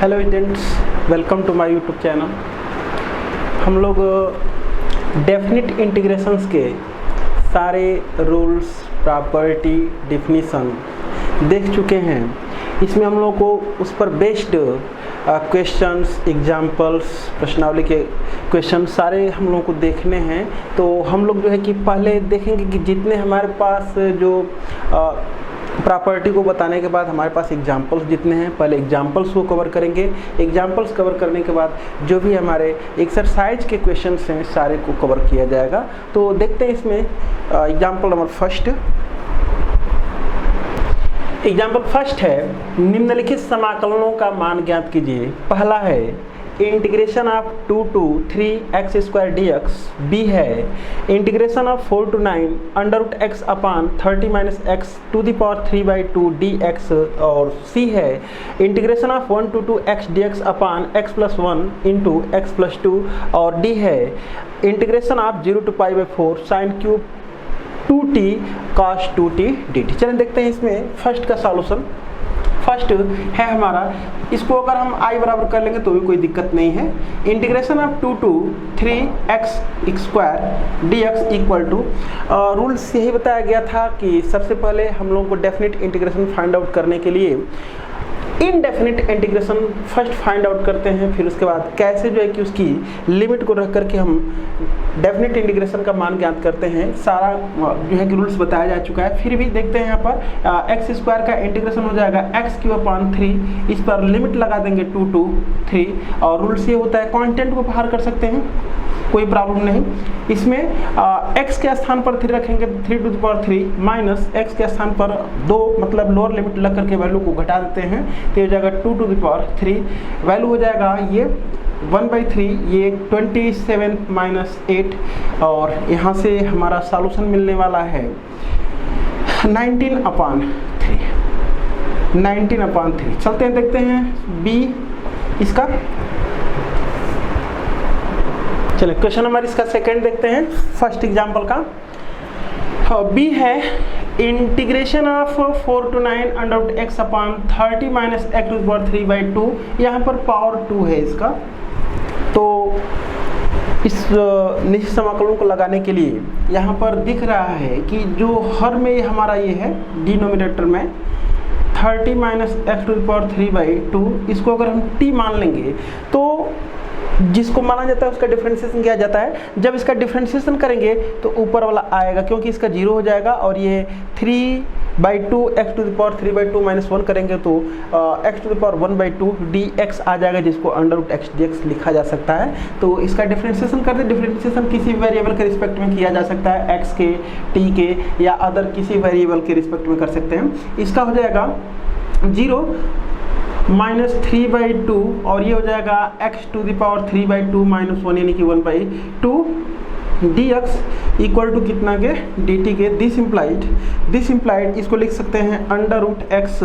Hello students, welcome to my YouTube channel. हम लोग definite integrations के सारे रूल्स, प्रॉपर्टी, डेफिनीशन देख चुके हैं। इसमें हम लोग को उस पर बेस्ड क्वेश्चंस, एग्जाम्पल्स, प्रश्नावली के क्वेश्चन सारे हम लोग को देखने हैं। तो हम लोग जो है कि पहले देखेंगे कि जितने हमारे पास जो प्रॉपर्टी को बताने के बाद हमारे पास एग्जाम्पल्स जितने हैं, पहले एग्जाम्पल्स को कवर करेंगे। एग्जाम्पल्स कवर करने के बाद जो भी हमारे एक्सरसाइज के क्वेश्चंस हैं सारे को कवर किया जाएगा। तो देखते हैं इसमें example number first. Example first है, निम्नलिखित समाकलनों का मान ज्ञात कीजिए। पहला है integration of 2 to 3x² dx। B है integration of 4 to 9 √x upon 30 - x to the power 3/2 dx। और सी है integration of 1 to 2x dx upon x+1 into x+2। और डी है integration of 0 to π/4 sin³ 2t cos 2t dt। चलिए देखते हैं इसमें first का सॉल्यूशन। फर्स्ट है हमारा, इसको अगर हम i बराबर कर लेंगे तो भी कोई दिक्कत नहीं है। Integration of 2 to 3x² dx equal to, rules यही बताया गया था कि सबसे पहले हम लोगों को डेफिनिट इंटीग्रेशन फाइंड आउट करने के लिए indefinite integration first find out करते हैं, फिर उसके बाद कैसे जो है कि उसकी लिमिट को रख करके हम डेफिनिट इंटीग्रेशन का मान ज्ञात करते हैं। सारा जो है कि रूल्स बताया जा चुका है। फिर भी देखते हैं यहाँ पर x² का इंटीग्रेशन हो जाएगा x³ इस पर लिमिट लगा देंगे 2 to 3। और रूल्स ये होता है कांस्टेंट को बाहर कर सकते हैं, कोई प्रॉब्लम नहीं। इसमें x के स्थान पर 3 रखेंगे 3³ माइनस x के स्थान पर 2 मतलब लोअर लिमिट लग करके वैल्यू को घटा देते हैं तो हो जाएगा 2³ वैल्यू हो जाएगा ये 1/3, ये 27 - 8। और यहाँ से हमारा सॉल्यूशन मिलने वाला है 19/3। 19/3 चलते हैं, देखते हैं बी इसका। चलिए क्वेश्चन नंबर इसका सेकंड देखते हैं फर्स्ट एग्जांपल का। बी है integration of 4 to 9 √x upon 30 - x to the power 3/2। यहाँ पर पावर 2 है इसका। तो इस निश्चित समाकलन को लगाने के लिए यहाँ पर दिख रहा है कि जो हर में हमारा ये है डिनोमिनेटर में 30 - x टू द पावर 3/2, इसको अगर हम t मान लेंगे तो जिसको माना जाता है उसका डिफरेंशिएशन किया जाता है। जब इसका डिफरेंशिएशन करेंगे तो ऊपर वाला आएगा क्योंकि इसका 0 हो जाएगा और ये 3/2 x टू द पावर 3/2 - 1 करेंगे तो x to the power 1/2 dx आ जाएगा, जिसको √x dx लिखा जा सकता है। तो इसका डिफरेंशिएशन करते, डिफरेंशिएशन किसी वेरिएबल के रिस्पेक्ट में किया जा सकता है, x के, t के या अदर किसी वेरिएबल के रिस्पेक्ट में कर सकते हैं। इसका हो जाएगा 0 - 3/2 और ये हो जाएगा x टू द पावर 3/2 - 1 यानी कि 1/2 dx इक्वल टू कितना के dt के। दिस इम्प्लाइड इसको लिख सकते हैं √x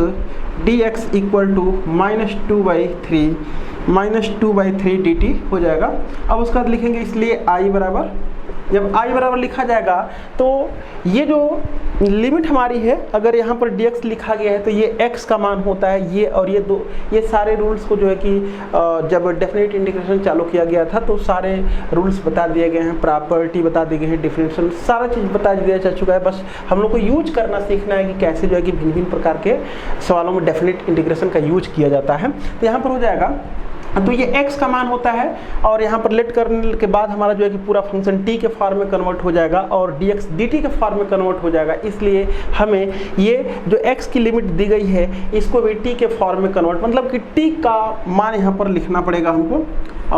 dx equal to -2/3 dt हो जाएगा। अब उसके बाद लिखेंगे इसलिए i बराबर, जब i बराबर लिखा जाएगा तो ये जो लिमिट हमारी है, अगर यहाँ पर dx लिखा गया है तो ये x का मान होता है ये, और ये सारे रूल्स को जो है कि जब डेफिनेट इंटीग्रेशन चालू किया गया था तो सारे रूल्स बता दिए गए हैं, प्रॉपर्टी बता दिए गए हैं, डिफरेंशियल सारा चीज़ बता दिया जा चुका है। बस हम लोग को यूज करना सीखना है कि कैसे जो है कि भिन्न भिन्न प्रकार के सवालों में डेफिनेट इंटीग्रेशन का यूज किया जाता है। तो यहाँ पर हो जाएगा, तो ये x का मान होता है और यहाँ पर लेट करने के बाद हमारा जो है कि पूरा फंक्शन t के फॉर्म में कन्वर्ट हो जाएगा और dx dt के फॉर्म में कन्वर्ट हो जाएगा। इसलिए हमें ये जो x की लिमिट दी गई है इसको भी t के फॉर्म में कन्वर्ट, मतलब कि t का मान यहाँ पर लिखना पड़ेगा हमको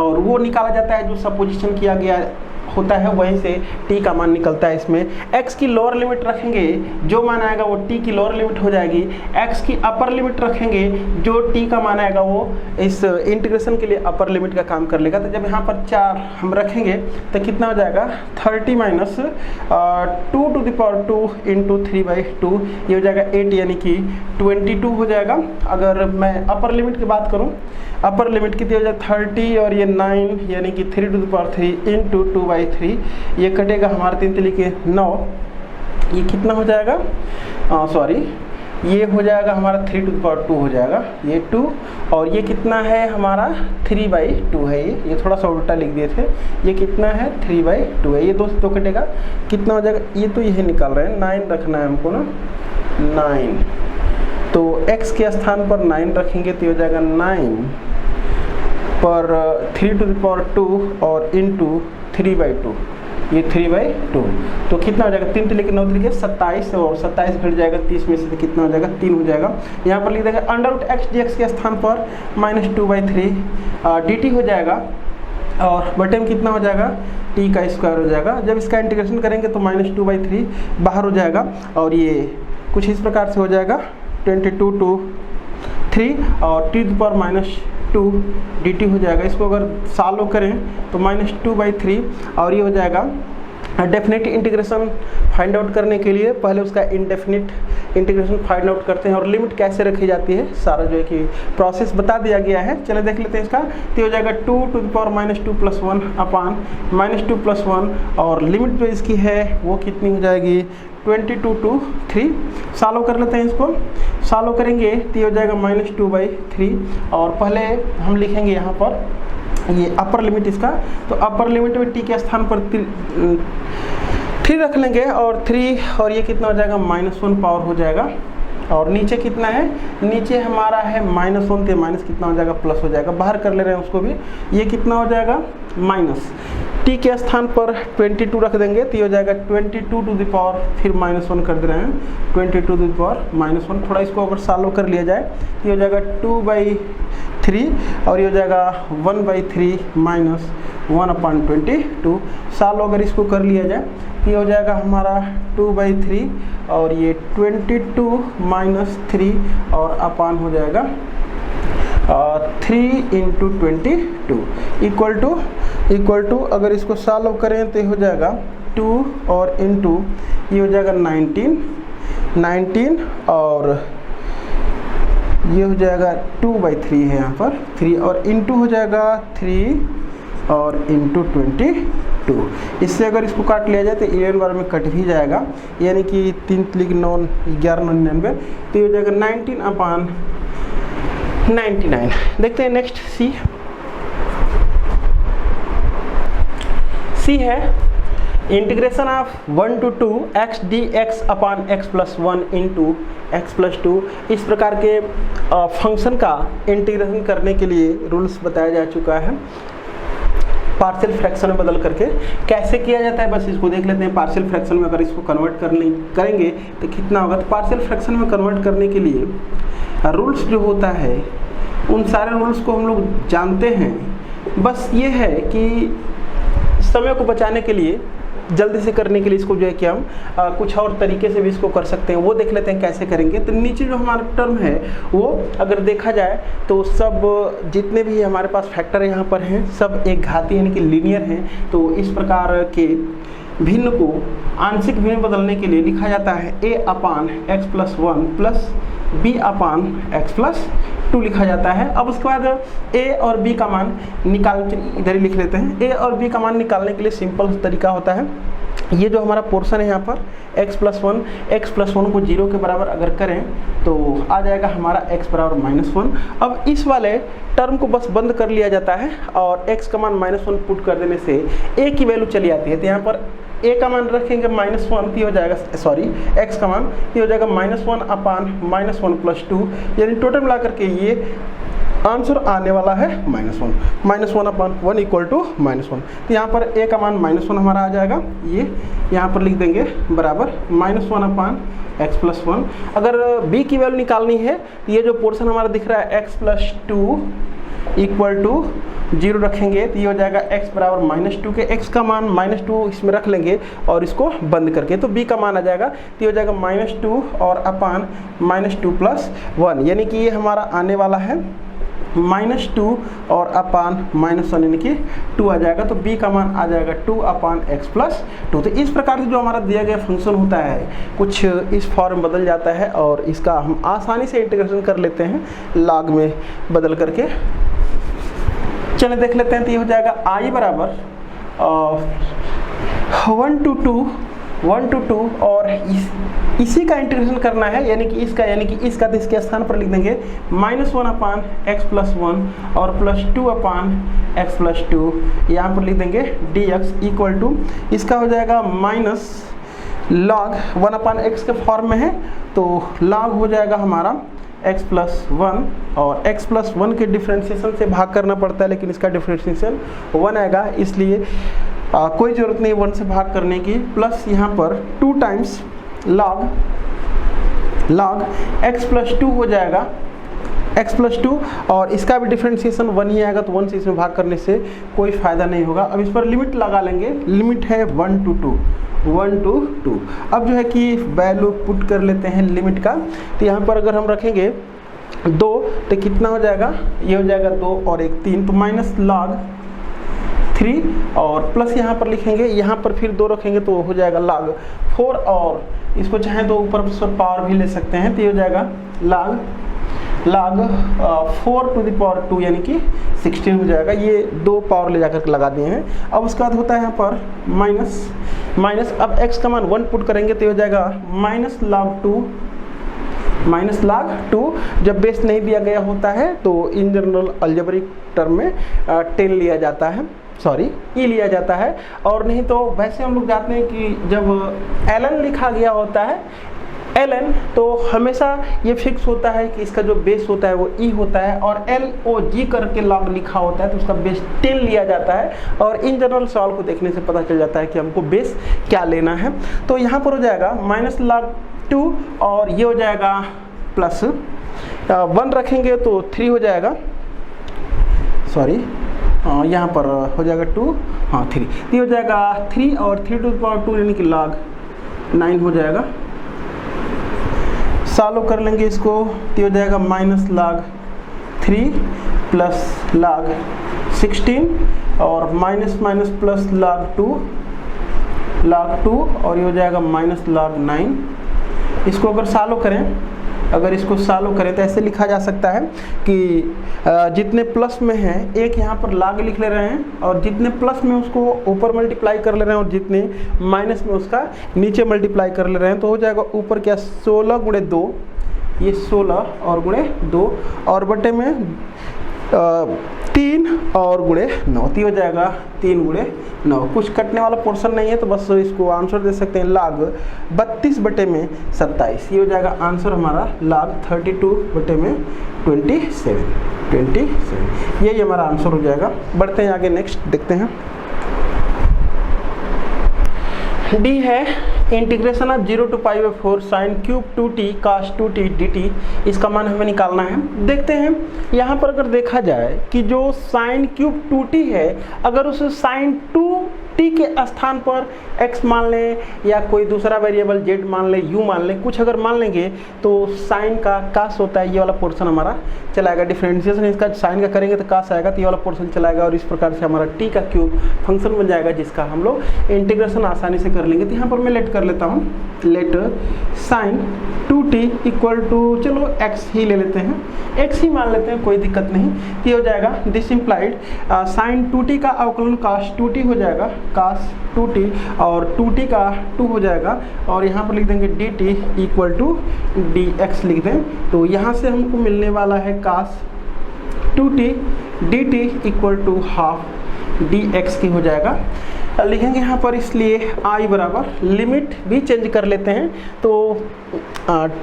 और वो निकाला जाता है जो सपोजिशन किया गया होता है, वहीं से t का मान निकलता है। इसमें x की लोअर लिमिट रखेंगे, जो मान आएगा वो t की लोअर लिमिट हो जाएगी। x की अपर लिमिट रखेंगे, जो t का मान आएगा वो इस इंटीग्रेशन के लिए अपर लिमिट का काम कर लेगा। तो जब यहाँ पर 4 हम रखेंगे तो कितना हो जाएगा 30 - 2 टू द पावर 2 इंटू 3/2, ये हो जाएगा 8 यानी कि 22 हो जाएगा। अगर मैं अपर लिमिट की बात करूँ, अपर लिमिट कितनी हो जाए 30 और ये 9 यानी कि 3 टू द पावर 3 इंटू 2/3, ये कटेगा हमारे 3 3 के 9, ये कितना हो जाएगा, सॉरी ये हो जाएगा हमारा 3⁴ हो जाएगा, ये 2, और ये कितना है हमारा 3/2 है। ये थोड़ा सा उल्टा लिख दिए थे, ये कितना है 3/2 है। ये 2 से 2 कटेगा, कितना हो जाएगा, ये तो यही निकाल रहे हैं, 9 रखना है हमको ना, 9। तो x के स्थान पर 9 रखेंगे तो हो जाएगा 9 पर 3⁴ और इंटू 3/2, ये 3/2। तो कितना हो जाएगा, 3 लेके 9 लिखे 27, और 27 घट जाएगा 30 में से, तो कितना हो जाएगा 3 हो जाएगा। यहाँ पर लिख देगा √x dx के स्थान पर -2/3 dt हो जाएगा, और बटे में कितना हो जाएगा t का स्क्वायर हो जाएगा। जब इसका इंटीग्रेशन करेंगे तो -2/3 बाहर हो जाएगा, और ये कुछ इस प्रकार से हो जाएगा 22/3 और t⁻² dt हो जाएगा। इसको अगर सॉल्व करें तो -2/3, और ये हो जाएगा डेफिनेट इंटीग्रेशन फाइंड आउट करने के लिए पहले उसका इनडेफिनिट इंटीग्रेशन फाइंड आउट करते हैं, और लिमिट कैसे रखी जाती है सारा जो है कि प्रोसेस बता दिया गया है। चलिए देख लेते हैं इसका। तो हो जाएगा 2⁻² + 1 अपान -2 + 1, और लिमिट जो इसकी है वो कितनी हो जाएगी 22/3। सॉल्व कर लेते हैं इसको। सॉल्व करेंगे तो हो जाएगा -2/3, और पहले हम लिखेंगे यहाँ पर ये अपर लिमिट इसका। तो अपर लिमिट में t के स्थान पर 3 रख लेंगे, और 3 और ये कितना हो जाएगा -1 पावर हो जाएगा, और नीचे कितना है, नीचे हमारा है -1 तो माइनस कितना हो जाएगा प्लस हो जाएगा, बाहर कर ले रहे हैं उसको भी। ये कितना हो जाएगा माइनस, t के स्थान पर 22 रख देंगे तो ये हो जाएगा 22 फिर -1 कर दे रहे हैं 22 थोड़ा इसको अगर सॉल्व कर लिया जाए तो ये हो जाएगा 2/3, और ये हो जाएगा 1/3 -1/22। सॉल्व अगर इसको कर लिया जाए तो ये हो जाएगा हमारा 2/3, और ये 22 - 3 और अपान हो जाएगा 3 × 22 इक्वल टू अगर इसको सॉल्व करें तो हो जाएगा 2 और इंटू ये हो जाएगा 19, और ये हो जाएगा 2/3 है यहाँ पर 3, और इंटू हो जाएगा 3 और इंटू 22। इससे अगर इसको काट लिया जाए तो 11 बार में कट भी जाएगा, यानी कि 3 × 9 11 99, तो ये हो जाएगा 19/99। देखते हैं नेक्स्ट सी है integration of 1 to 2 x dx upon x + 1 into x + 2। इस प्रकार के फंक्शन का इंटीग्रेशन करने के लिए रूल्स बताया जा चुका है। पार्शियल फ्रैक्शन में बदल करके कैसे किया जाता है बस इसको देख लेते हैं। पार्शियल फ्रैक्शन में अगर इसको कन्वर्ट करेंगे तो कितना होगा। तो पार्शियल फ्रैक्शन में कन्वर्ट करने के लिए रूल्स जो होता है उन सारे रूल्स को हम लोग जानते हैं। बस ये है कि समय को बचाने के लिए जल्दी से करने के लिए इसको जो है कि हम कुछ और तरीके से भी इसको कर सकते हैं, वो देख लेते हैं कैसे करेंगे। तो नीचे जो हमारा टर्म है वो अगर देखा जाए तो सब जितने भी हमारे पास फैक्टर यहाँ पर हैं सब एक घाती यानी कि लीनियर हैं। तो इस प्रकार के भिन्न को आंशिक भिन्न बदलने के लिए लिखा जाता है a upon x + 1 plus b upon x + 2 लिखा जाता है। अब उसके बाद a और b का मान निकाल इधर ही लिख लेते हैं। a और b का मान निकालने के लिए सिंपल तरीका होता है। ये जो हमारा पोर्शन है यहाँ पर x + 1 को 0 के बराबर अगर करें तो आ जाएगा हमारा x बराबर -1। अब इस वाले टर्म को बस बंद कर लिया जाता है और x का मान -1 पुट कर देने से a की वैल्यू चली आती है। तो यहाँ पर a का मान रखेंगे -1 हो जाएगा, सॉरी x का मान ये हो जाएगा -1 अपान -1 + 2, यानी टोटल मिला करके ये आंसर आने वाला है -1 अपान 1 = -1। तो यहाँ पर a का मान -1 हमारा आ जाएगा, ये यहाँ पर लिख देंगे बराबर -1 अपान x + 1। अगर b की वैल्यू निकालनी है तो ये जो पोर्शन हमारा दिख रहा है x + 2 = 0 रखेंगे तो ये हो जाएगा x बराबर -2 के x का मान -2 इसमें रख लेंगे और इसको बंद करके तो b का मान आ जाएगा। तो ये हो जाएगा -2 और अपान -2 + 1, यानी कि ये हमारा आने वाला है -2 और अपान -1 यानी कि 2 आ जाएगा। तो b का मान आ जाएगा 2 अपान x + 2। तो इस प्रकार से जो हमारा दिया गया फंक्शन होता है कुछ इस फॉर्म बदल जाता है और इसका हम आसानी से इंटीग्रेशन कर लेते हैं लॉग में बदल करके। चलिए देख लेते हैं। तो ये हो जाएगा I बराबर 1 to 2 1 to 2 और इसी का इंटीग्रेशन करना है, यानी कि इसका तो इसके स्थान पर लिख देंगे -1/x+1 और +2/x+2, यहाँ पर लिख देंगे dx इक्वल टू इसका हो जाएगा माइनस log 1/x के फॉर्म में है, तो log हो जाएगा हमारा x+1 और x+1 के डिफ्रेंशिएशन से भाग करना पड़ता है, लेकिन इसका डिफ्रेंशिएशन 1 आएगा, इसलिए कोई ज़रूरत नहीं 1 से भाग करने की, प्लस यहाँ पर 2 टाइम्स log x+2 हो जाएगा x+2 और इसका भी डिफ्रेंशिएशन 1 ही आएगा, तो 1 से इसमें भाग करने से कोई फ़ायदा नहीं होगा। अब इस पर लिमिट लगा लेंगे, लिमिट है 1 to 2। अब जो है कि वैल्यू पुट कर लेते हैं लिमिट का, तो यहाँ पर अगर हम रखेंगे 2 तो कितना हो जाएगा, ये हो जाएगा 2 और 1 3, तो माइनस log 3 और प्लस यहाँ पर लिखेंगे, यहाँ पर फिर 2 रखेंगे तो हो जाएगा log 4 और इसको चाहें तो ऊपर पावर भी ले सकते हैं, तो ये हो जाएगा log 4 to the power 2 यानी कि 16 हो जाएगा। ये 2 पावर ले जाकर लगा दिए हैं। अब उसके बाद होता है यहाँ पर माइनस अब x का मान 1 पुट करेंगे तो ये हो जाएगा -log 2 जब बेस नहीं दिया गया होता है तो इन जनरल अलजेब्रिक टर्म में 10 लिया जाता है, सॉरी ई लिया जाता है, और नहीं तो वैसे हम लोग जानते हैं कि जब ln लिखा गया होता है ln तो हमेशा ये फिक्स होता है कि इसका जो बेस होता है वो ई होता है, और LOG करके log लिखा होता है तो उसका बेस 10 लिया जाता है, और इन जनरल सवाल को देखने से पता चल जाता है कि हमको बेस क्या लेना है। तो यहाँ पर हो जाएगा -log 2 और ये हो जाएगा प्लस 1 रखेंगे तो 3 हो जाएगा, सॉरी यहाँ पर हो जाएगा 2 3, ये हो जाएगा 3 और 3 to the power 2 यानी कि log 9 हो जाएगा। सॉल्व कर लेंगे इसको तो हो जाएगा -log 3 प्लस log 16 और माइनस प्लस log 2 और ये हो जाएगा -log 9। इसको अगर सॉल्व करें तो ऐसे लिखा जा सकता है कि जितने प्लस में है एक यहाँ पर log लिख ले रहे हैं, और जितने प्लस में उसको ऊपर मल्टीप्लाई कर ले रहे हैं और जितने माइनस में उसका नीचे मल्टीप्लाई कर ले रहे हैं, तो हो जाएगा ऊपर क्या 16 गुणे 2, ये 16 और गुणे 2 और बटे में 3 और गुणे 9, तो हो जाएगा 3 गुणे 9। कुछ कटने वाला पोर्शन नहीं है तो बस इसको आंसर दे सकते हैं log 32 बटे में 27, ये हो जाएगा आंसर हमारा log 32 बटे में 27, यही हमारा आंसर हो जाएगा। बढ़ते हैं आगे, नेक्स्ट देखते हैं। डी है integration of 0 to π/4 sin cube 2t cos 2t dt, इसका मान हमें निकालना है। देखते हैं यहाँ पर अगर देखा जाए कि जो sin क्यूब 2t है, अगर उस sin 2t के स्थान पर x मान लें या कोई दूसरा वेरिएबल z मान लें, u मान लें, कुछ अगर मान लेंगे तो sin का cos होता है, ये वाला पोर्शन हमारा चलाएगा। डिफरेंशिएशन इसका sin का करेंगे तो cos आएगा, तो ये वाला पोर्शन चलाएगा, और इस प्रकार से हमारा t का क्यूब फंक्शन बन जाएगा, जिसका हम लोग इंटीग्रेशन आसानी से कर लेंगे। तो यहाँ पर मैं लेट कर लेता हूँ, let sin 2t equal to, चलो x ही ले लेते हैं, x ही मान लेते हैं, कोई दिक्कत नहीं। ये हो जाएगा दिस इम्प्लाइड sin 2t का अवकलन cos 2t हो जाएगा, cos 2t और 2t का 2 हो जाएगा, और यहाँ पर लिख देंगे dt इक्वल टू dx लिख दें, तो यहाँ से हमको मिलने वाला है cos 2t dt equal to half dx की हो जाएगा। लिखेंगे यहाँ पर, इसलिए i बराबर लिमिट भी चेंज कर लेते हैं, तो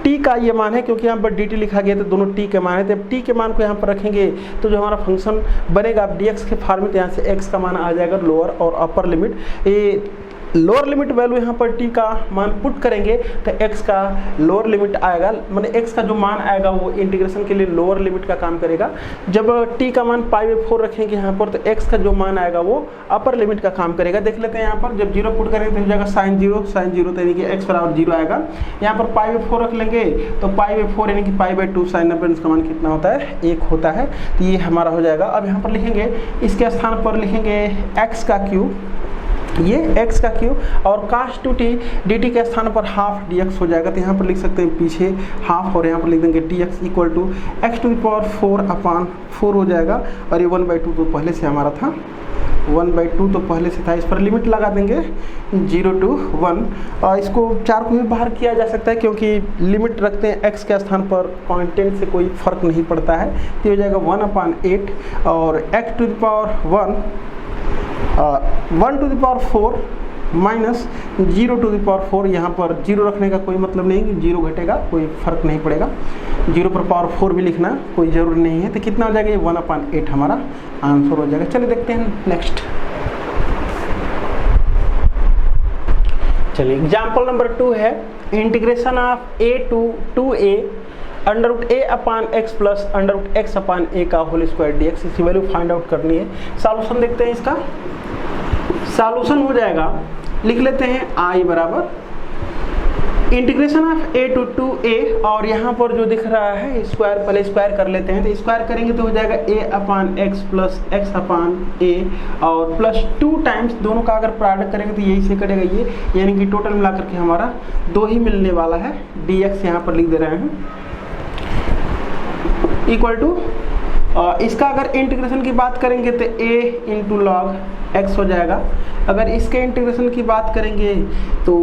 t का ये मान है, क्योंकि यहाँ पर dt लिखा गया तो दोनों t के मान है, तो t के मान को यहाँ पर रखेंगे तो जो हमारा फंक्शन बनेगा dx के फॉर्म में, तो यहाँ से x का मान आ जाएगा लोअर और अपर लिमिट। ये लोअर लिमिट वैल्यू यहाँ पर t का मान पुट करेंगे तो x का लोअर लिमिट आएगा, मतलब x का जो मान आएगा वो इंटीग्रेशन के लिए लोअर लिमिट का काम करेगा। जब t का मान π/4 रखेंगे यहाँ पर तो x का जो मान आएगा वो अपर लिमिट का काम करेगा। देख लेते हैं यहाँ पर, जब 0 पुट करेंगे तो हो जाएगा sin 0 तो यानी कि x बराबर 0 आएगा। यहाँ पर π/4 रख लेंगे तो π/4 यानी कि π/2 साइन अपेरेंस का मान कितना होता है, 1 होता है, तो ये हमारा हो जाएगा। अब यहाँ पर लिखेंगे, इसके स्थान पर लिखेंगे x का क्यूब, ये x का क्यूब, और cos 2t dt के स्थान पर हाफ dx हो जाएगा, तो यहाँ पर लिख सकते हैं पीछे हाफ, और यहाँ पर लिख देंगे dx इक्वल टू x⁴ 4 हो जाएगा, और ये 1/2 तो पहले से हमारा था 1/2 तो पहले से था, इस पर लिमिट लगा देंगे 0 to 1 और इसको 4 को भी बाहर किया जा सकता है क्योंकि लिमिट रखते हैं x के स्थान पर, कांस्टेंट से कोई फर्क नहीं पड़ता है। तो हो जाएगा 1/8 और x to the power 1 to the power 4 minus 0 to the power 4। यहाँ पर 0 रखने का कोई मतलब नहीं कि 0 घटेगा, कोई फर्क नहीं पड़ेगा। 0 पर पावर 4 भी लिखना कोई ज़रूरी नहीं है। तो कितना हो जाएगा ये 1/8 हमारा आंसर हो जाएगा। चलिए देखते हैं नेक्स्ट। चलिए एग्जाम्पल नंबर 2 है integration of a to 2a √a/x plus √x/a का होल स्क्वायर dx। इसकी वैल्यू फाइंड आउट करनी है। सॉल्यूशन देखते हैं इसका। सॉल्यूशन हो जाएगा, लिख लेते हैं i बराबर integration of a to 2a और यहाँ पर जो दिख रहा है स्क्वायर, पहले स्क्वायर कर लेते हैं। तो स्क्वायर करेंगे तो हो जाएगा a/x प्लस x/a और प्लस 2 टाइम्स, दोनों का अगर प्रोडक्ट करेंगे तो यही से कटेगा ये, यानी कि टोटल मिलाकर के हमारा 2 ही मिलने वाला है। dx यहाँ पर लिख दे रहे हैं इक्वल टू, इसका अगर इंटीग्रेशन की बात करेंगे तो a इंटू लॉग x हो जाएगा। अगर इसके इंटीग्रेशन की बात करेंगे तो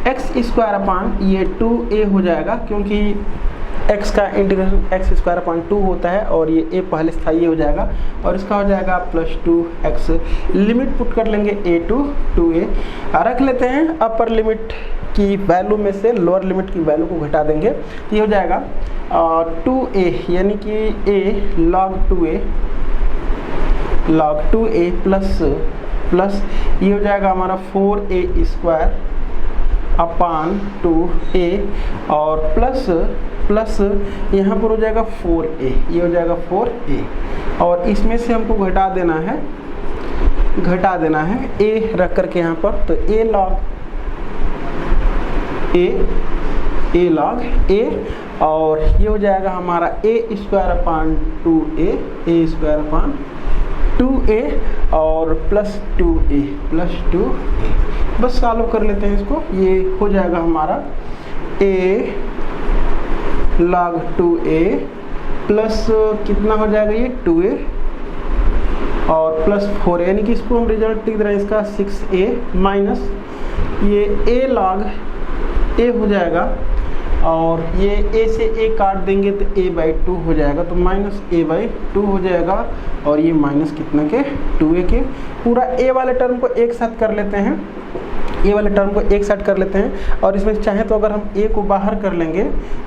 x² ये 2a हो जाएगा क्योंकि x का इंटीग्रेशन x² होता है और ये a पहले से था, ये हो जाएगा और इसका हो जाएगा प्लस 2x। लिमिट पुट कर लेंगे a to 2a, रख लेते हैं अपर लिमिट की वैल्यू में से लोअर लिमिट की वैल्यू को घटा देंगे। ये हो जाएगा 2a यानी कि a log 2a प्लस ये हो जाएगा हमारा 4a² अपान 2a और प्लस यहाँ पर हो जाएगा 4a, ये हो जाएगा 4a और इसमें से हमको घटा देना है a रख करके यहाँ पर। तो a log a और ये हो जाएगा हमारा a² और प्लस 2a बस सॉल्व कर लेते हैं इसको। ये हो जाएगा हमारा a log 2a प्लस कितना हो जाएगा ये 2a और प्लस 4a, यानी कि इसको हम रिजल्ट लिख रहे हैं इसका 6a माइनस ये a log a हो जाएगा और ये a से a काट देंगे तो a/2 हो जाएगा, तो माइनस a/2 हो जाएगा और ये माइनस कितना के 2a के। पूरा a वाले टर्म को एक साथ कर लेते हैं, और इसमें चाहे तो अगर हम a को बाहर कर लेंगे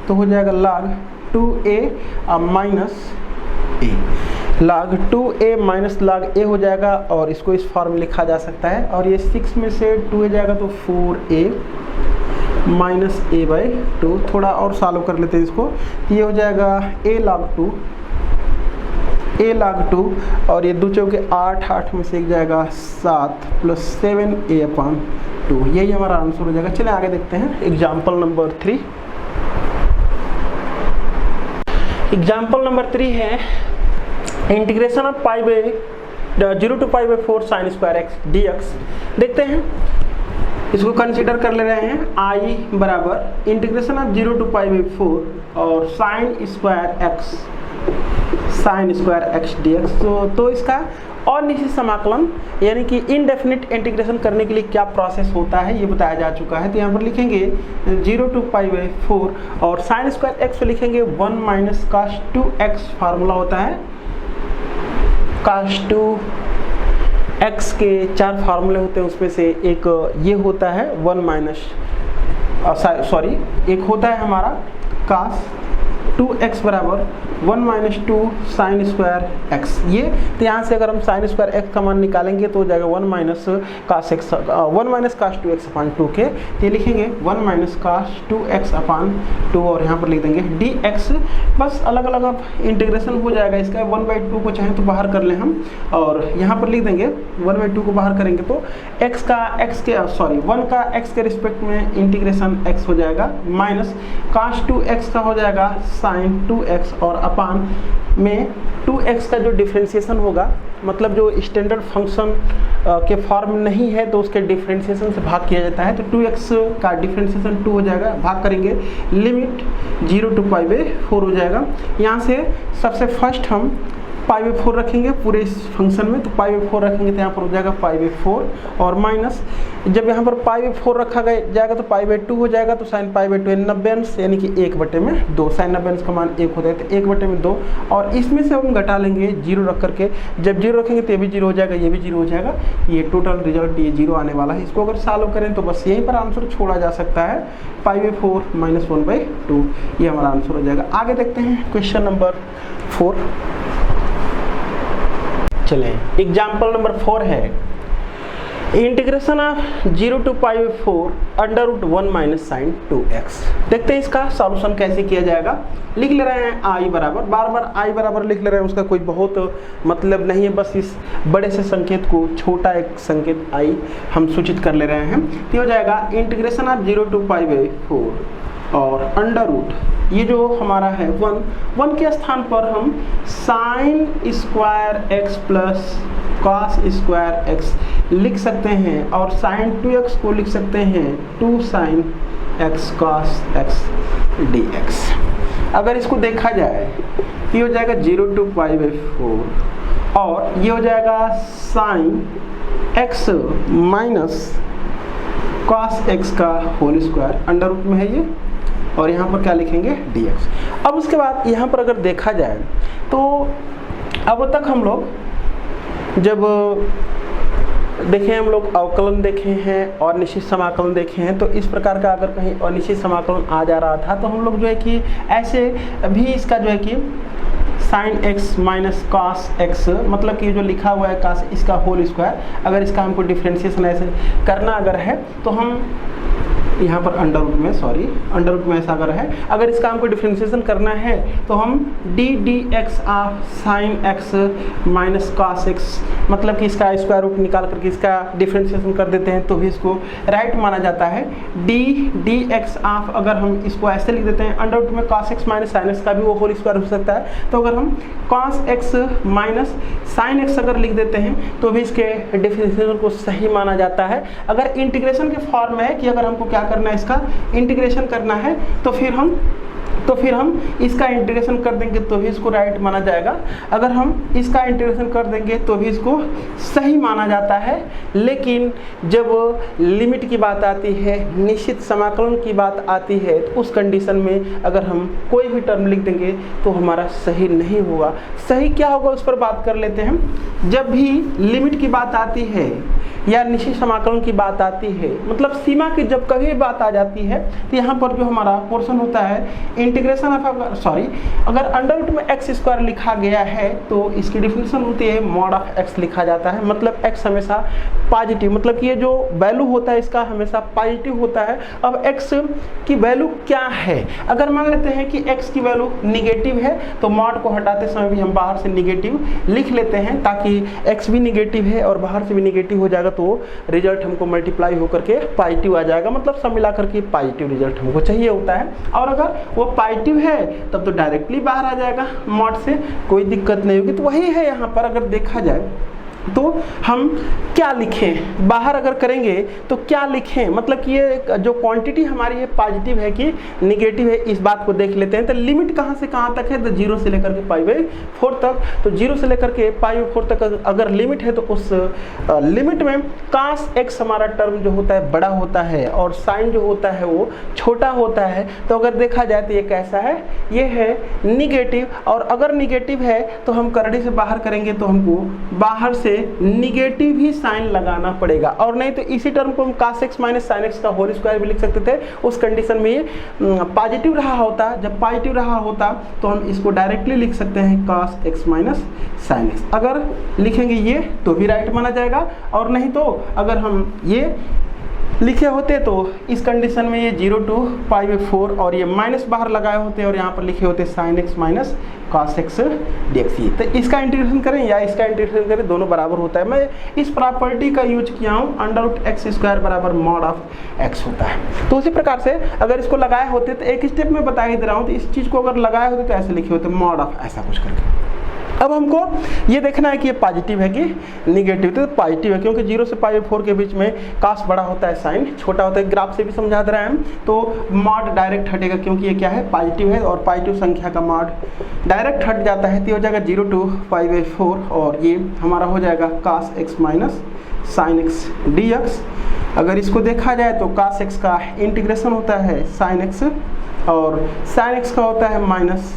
तो हो जाएगा log 2a minus a, log 2a minus log a हो जाएगा और इसको इस फॉर्म में लिखा जा सकता है। और ये 6 में से 2a जाएगा तो 4a माइनस a/2। थोड़ा और सॉल्व कर लेते हैं इसको। ये हो जाएगा a log 2 और ये 2 चौके 8 में से एक जाएगा 7 प्लस 7a/2। यही हमारा आंसर हो जाएगा। चलिए आगे देखते हैं एग्जाम्पल नंबर 3। एग्जाम्पल नंबर 3 है integration of 0 to π/4 sin square x dx। देखते हैं, इसको कंसीडर कर ले रहे हैं i बराबर इंटीग्रेशन ऑफ 0 to π/4 और sin square x dx। तो इसका अनिश्चित समाकलन यानी कि इनडेफिनिट इंटीग्रेशन करने के लिए क्या प्रोसेस होता है ये बताया जा चुका है। तो यहाँ पर लिखेंगे 0 to π/4 और sin square x पे लिखेंगे 1 माइनस cos 2x फार्मूला होता है। cos 2x के 4 फार्मूले होते हैं, उसमें से एक ये होता है 1 माइनस एक होता है हमारा cos 2x बराबर 1 माइनस 2 साइन स्क्वायर x। ये तो यहाँ से अगर हम साइन स्क्वायर x का मान निकालेंगे तो हो जाएगा 1 माइनस cos 2x/2 के। ये लिखेंगे 1 माइनस cos 2x/2 और यहाँ पर लिख देंगे dx। बस अलग अलग अब इंटीग्रेशन हो जाएगा इसका। 1/2 को चाहे तो बाहर कर लें हम और यहाँ पर लिख देंगे 1/2 को बाहर करेंगे तो 1 का x के रिस्पेक्ट में इंटीग्रेशन x हो जाएगा माइनस cos 2x का हो जाएगा साइन 2x और अपान में 2x का जो डिफ्रेंशिएशन होगा, मतलब जो स्टैंडर्ड फंक्शन के फॉर्म नहीं है तो उसके डिफ्रेंशिएशन से भाग किया जाता है। तो 2x का डिफ्रेंशिएशन 2 हो जाएगा, भाग करेंगे लिमिट 0 to π/4 हो जाएगा। यहाँ से सबसे फर्स्ट हम π/4 रखेंगे पूरे इस फंक्शन में, तो π/4 रखेंगे तो यहाँ पर हो जाएगा π/4 और माइनस जब यहाँ पर π/4 रखा जाएगा तो π/2 हो जाएगा, तो sin π/2 90 अंश यानी कि 1/2 sin 90 अंश का मान 1 होता है तो 1/2 और इसमें से हम घटा लेंगे 0 रख करके, जब 0 रखेंगे तो ये भी 0 हो जाएगा, ये भी 0 हो जाएगा, ये टोटल रिजल्ट ये 0 आने वाला है। इसको अगर सॉल्व करें तो बस यहीं पर आंसर छोड़ा जा सकता है, π/4 - 1/2 ये हमारा आंसर हो जाएगा। आगे देखते हैं क्वेश्चन नंबर 4। चलें, एग्जाम्पल नंबर 4 है integration of 0 to π/4 √1 - sin 2x। देखते हैं इसका सॉल्यूशन कैसे किया जाएगा। लिख ले रहे हैं i बराबर, बार बार i बराबर लिख ले रहे हैं, उसका कोई बहुत मतलब नहीं है, बस इस बड़े से संकेत को छोटा एक संकेत i हम सूचित कर ले रहे हैं। तो हो जाएगा इंटीग्रेशन ऑफ 0 to π/4 और अंडर रूट ये जो हमारा है 1 के स्थान पर हम sine square x plus cos square x लिख सकते हैं और साइन 2x को लिख सकते हैं 2 sin x cos x dx। अगर इसको देखा जाए तो ये हो जाएगा 0 to π/4 और ये हो जाएगा sine x minus cos x का होल स्क्वायर अंडर रूट में है ये, और यहाँ पर क्या लिखेंगे dx। अब उसके बाद यहाँ पर अगर देखा जाए तो अब तक हम लोग जब देखें हम लोग अवकलन देखे हैं और निश्चित समाकलन देखे हैं, तो इस प्रकार का अगर कहीं अनिश्चित समाकलन आ जा रहा था तो हम लोग जो है कि ऐसे भी इसका जो है कि sine x minus cos x मतलब कि जो लिखा हुआ है कॉस इसका होल स्क्वायर, अगर इसका हमको डिफ्रेंशिएशन ऐसे करना अगर है तो हम यहाँ पर अंडर रूट में ऐसा अगर है, अगर इसका हमको डिफ्रेंशिएशन करना है तो हम dx of sine x minus cos x मतलब कि इसका स्क्वायर रूट निकाल करके इसका डिफ्रेंशिएशन कर देते हैं तो भी इसको राइट माना जाता है। dx ऑफ अगर हम इसको ऐसे लिख देते हैं अंडर रूट में cos x minus sine x का भी वो होल स्क्वायर हो सकता है, तो अगर हम cos x minus sine x अगर लिख देते हैं तो भी इसके डिफ्रेंशिएशन को सही माना जाता है। अगर इंटीग्रेशन के फॉर्म में है कि अगर हमको क्या करना है इसका इंटीग्रेशन करना है तो फिर हम इसका इंटीग्रेशन कर देंगे तो भी इसको राइट माना जाएगा, अगर हम इसका इंटीग्रेशन कर देंगे तो भी इसको सही माना जाता है। लेकिन जब लिमिट की बात आती है, निश्चित समाकलन की बात आती है, तो उस कंडीशन में अगर हम कोई भी टर्म लिख देंगे तो हमारा सही नहीं होगा। सही क्या होगा उस पर बात कर लेते हैं। जब भी लिमिट की बात आती है या निश्चित समाकलन की बात आती है, मतलब सीमा की जब कभी बात आ जाती है तो यहाँ पर जो हमारा पोर्शन होता है इंटीग्रेशन ऑफ अगर अंडर रूट में एक्स स्क्वायर लिखा गया है तो इसकी डिफिनेशन होती है मॉड ऑफ एक्स लिखा जाता है, मतलब एक्स हमेशा पॉजिटिव, मतलब कि ये जो वैल्यू होता है इसका हमेशा पॉजिटिव होता है। अब एक्स की वैल्यू क्या है, अगर मान लेते हैं कि एक्स की वैल्यू निगेटिव है तो मॉड को हटाते समय भी हम बाहर से निगेटिव लिख लेते हैं ताकि एक्स भी निगेटिव है और बाहर से भी निगेटिव हो जाएगा तो रिजल्ट हमको मल्टीप्लाई होकर के पॉजिटिव आ जाएगा, मतलब सब मिलाकर के पॉजिटिव रिजल्ट हमको चाहिए होता है। और अगर वो पॉजिटिव है तब तो डायरेक्टली बाहर आ जाएगा मॉड से, कोई दिक्कत नहीं होगी। तो वही है यहाँ पर अगर देखा जाए तो हम क्या लिखें, बाहर अगर करेंगे तो क्या लिखें, मतलब कि ये जो क्वांटिटी हमारी है पॉजिटिव है कि निगेटिव है इस बात को देख लेते हैं। तो लिमिट कहाँ से कहाँ तक है, तो 0 से लेकर के π/4 तक, तो 0 से लेकर के π/4 तक अगर लिमिट है तो उस लिमिट में cos x हमारा टर्म जो होता है बड़ा होता है और साइन जो होता है वो छोटा होता है। तो अगर देखा जाए तो ये कैसा है, ये है निगेटिव, और अगर निगेटिव है तो हम करड़ी से बाहर करेंगे तो हमको बाहर से निगेटिव ही साइन लगाना पड़ेगा, और नहीं तो इसी टर्म को हम cos x minus sine x का होल स्क्वायर भी लिख सकते थे। उस कंडीशन में ये पॉजिटिव रहा होता, जब पॉजिटिव रहा होता तो हम इसको डायरेक्टली लिख सकते हैं cos x minus sine x। अगर लिखेंगे ये तो भी राइट माना जाएगा, और नहीं तो अगर हम ये लिखे होते तो इस कंडीशन में ये 0 to π/4 और ये माइनस बाहर लगाए होते और यहाँ पर लिखे होते sin x minus cos x dx। तो इसका इंटीग्रेशन करें या इसका इंटीग्रेशन करें दोनों बराबर होता है। मैं इस प्रॉपर्टी का यूज किया हूँ, अंडर रूट एक्स स्क्वायर बराबर मॉड ऑफ x होता है। तो उसी प्रकार से अगर इसको लगाए होते तो एक स्टेप में बता ही दे रहा हूँ, तो इस चीज़ को अगर लगाए होते तो ऐसे लिखे होते मॉड ऑफ ऐसा कुछ करके। अब हमको ये देखना है कि ये पॉजिटिव है कि निगेटिव। तो पॉजिटिव है क्योंकि 0 से π/4 के बीच में कास बड़ा होता है, साइन छोटा होता है। ग्राफ से भी समझा दे रहे हैं हम, तो मॉड डायरेक्ट हटेगा क्योंकि ये क्या है, पॉजिटिव है, और पॉजिटिव संख्या का मॉड डायरेक्ट हट जाता है, तो हो जाएगा 0 to π/4, और ये हमारा हो जाएगा cos x minus sin x dx। अगर इसको देखा जाए तो cos x का इंटीग्रेशन होता है sin x, और sin x का होता है माइनस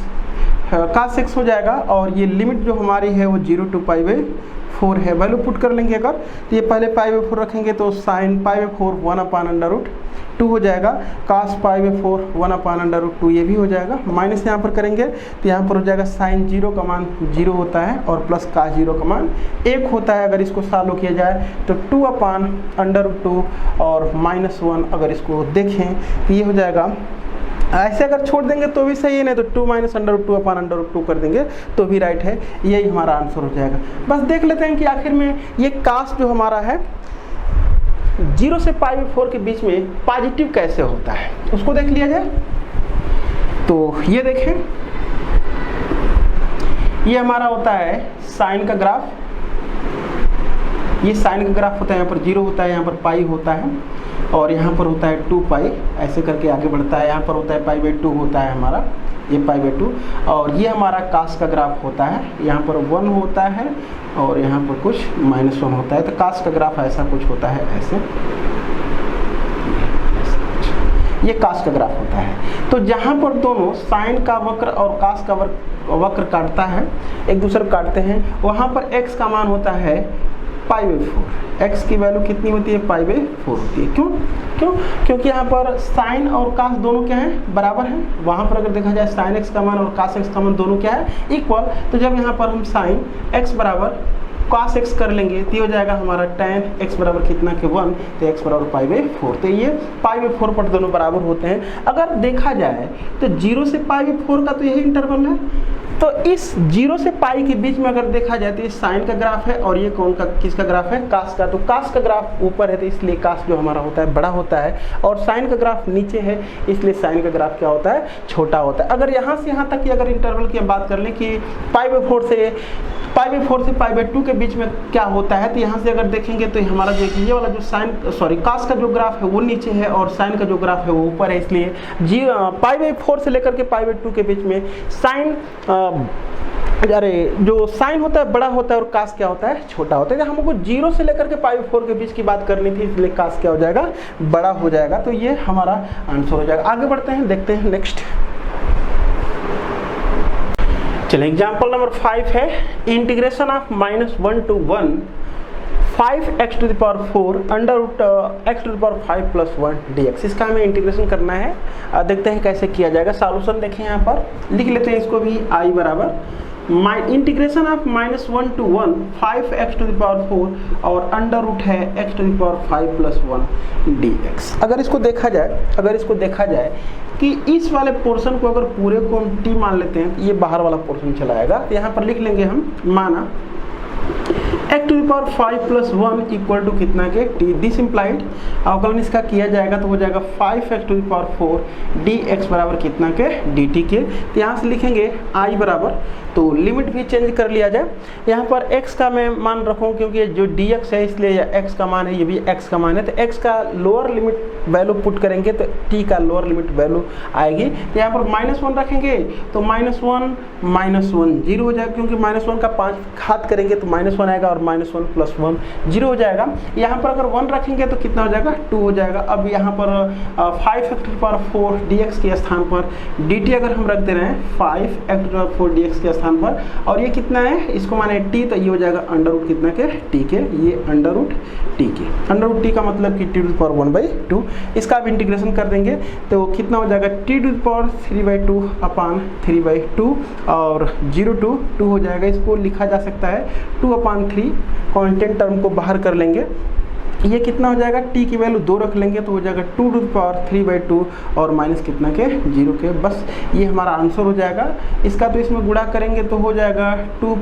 cos x हो जाएगा, और ये लिमिट जो हमारी है वो 0 to π/4 है। वैल्यू पुट कर लेंगे अगर, तो ये पहले π/4 रखेंगे तो sin π/4 1/√2 हो जाएगा, cos π/4 1/√2 ये भी हो जाएगा। माइनस यहाँ पर करेंगे तो यहाँ पर हो जाएगा sin 0 का मान 0 होता है, और प्लस cos 0 का मान 1 होता है। अगर इसको सॉल्व किया जाए तो 2/√2 और -1 अगर इसको देखें तो ये हो जाएगा। ऐसे अगर छोड़ देंगे तो भी सही है, नहीं तो 2 -√2/√2 कर देंगे तो भी राइट है। यही हमारा आंसर हो जाएगा। बस देख लेते हैं कि आखिर में ये कास जो हमारा है 0 से π/4 के बीच में पॉजिटिव कैसे होता है, उसको देख लिया जाए। तो ये देखें, ये हमारा होता है साइन का ग्राफ, ये साइन का ग्राफ होता है, यहाँ पर 0 होता है, यहाँ पर पाई होता है, और यहाँ पर होता है 2π, ऐसे करके आगे बढ़ता है। यहाँ पर होता है π/2 होता है हमारा, ये π/2, और ये हमारा कास का ग्राफ होता है, यहाँ पर 1 होता है और यहाँ पर कुछ -1 होता है। तो कास का ग्राफ ऐसा कुछ होता है, ऐसे ये कास का ग्राफ होता है। तो जहाँ पर दोनों साइन का वक्र और कास का वक्र काटता है, एक दूसरे को काटते हैं, वहाँ पर x का मान होता है π/4। x की वैल्यू कितनी होती है, π/4 होती है। क्यों? क्योंकि यहाँ पर साइन और कास दोनों क्या है, बराबर हैं। वहाँ पर अगर देखा जाए साइन x का मान और कास x का मान दोनों क्या है, इक्वल। तो जब यहाँ पर हम साइन x बराबर cos x कर लेंगे तो हो जाएगा हमारा tan x बराबर कितना के 1, तो x बराबर π/4। तो ये π/4 पर दोनों बराबर होते हैं। अगर देखा जाए तो 0 से π/4 का तो यही इंटरवल है। तो इस 0 से पाई के बीच में अगर देखा जाए तो ये साइन का ग्राफ है, और ये कौन का, किसका ग्राफ है, कास का। तो कास का ग्राफ ऊपर है तो इसलिए कास जो हमारा होता है बड़ा होता है, और साइन का ग्राफ नीचे है इसलिए साइन का ग्राफ क्या होता है, छोटा होता है। अगर यहाँ से यहाँ तक की अगर इंटरवल की हम बात कर लें कि π/4 से π/2 के बीच में क्या होता है, तो यहाँ से अगर देखेंगे तो हमारा जो ये वाला जो कास का जो ग्राफ है वो नीचे है, और साइन का जो ग्राफ है वो ऊपर है। इसलिए π/4 से लेकर के π/2 के बीच में साइन जो साइन होता है बड़ा होता है और कास क्या होता है, छोटा होता है। हमको 0 से लेकर के π/4 के बीच की बात करनी थी, इसलिए कास क्या हो जाएगा, बड़ा हो जाएगा। तो ये हमारा आंसर हो जाएगा। आगे बढ़ते हैं, देखते हैं नेक्स्ट। चलिए एग्जाम्पल नंबर 5 है, integration of -1 to 1 5x⁴ x⁵ + 1 dx। इसका हमें इंटीग्रेशन करना है। देखते हैं कैसे किया जाएगा। सॉल्यूशन देखें, यहाँ पर लिख लेते हैं इसको भी। i बराबर इंटीग्रेशन ऑफ -1 to 1 5x⁴ और अंडर रूट है x⁵ + 1 dx। अगर इसको देखा जाए कि इस वाले पोर्शन को अगर पूरे को हम t मान लेते हैं, ये बाहर वाला पोर्शन चला आएगा। तो यहाँ पर लिख लेंगे हम, माना x⁵ + 1 इक्वल टू कितना के t। दिस इम्प्लाइड अवकलन इसका किया जाएगा तो हो जाएगा 5x⁴ dx बराबर कितना के dt के। तो यहाँ से लिखेंगे i बराबर, तो लिमिट भी चेंज कर लिया जाए। यहाँ पर x का मैं मान रखूँ क्योंकि जो dx है इसलिए x का मान है, ये भी x का मान है। तो x का लोअर लिमिट वैल्यू पुट करेंगे तो t का लोअर लिमिट वैल्यू आएगी। तो यहाँ पर -1 रखेंगे तो -1 0 हो जाएगा, क्योंकि -1 का 5 घात करेंगे तो -1 आएगा, और -1 + 1 0 हो जाएगा। यहाँ पर अगर 1 रखेंगे तो कितना हो जाएगा, 2 हो जाएगा। अब यहाँ पर 5x⁴ dx के स्थान पर dt अगर हम रख दे रहे हैं 5x⁴ dx के स्थान पर, और ये कितना है, इसको माने t, तो ये हो जाएगा अंडर रूट कितना के t के, ये अंडर रूट t के। अंडर रूट t का मतलब कि t⁴ इसका आप इंटीग्रेशन कर देंगे तो कितना हो जाएगा, t⁵ और 0 to 2 हो जाएगा। इसको लिखा जा सकता है 2/3, कांस्टेंट टर्म को बाहर कर लेंगे। ये कितना हो जाएगा, t की वैल्यू 2 रख लेंगे तो हो जाएगा 2⁵ और माइनस कितना के 0 के। बस ये हमारा आंसर हो जाएगा। इसका तो इसमें गुणा करेंगे तो हो जाएगा 2⁵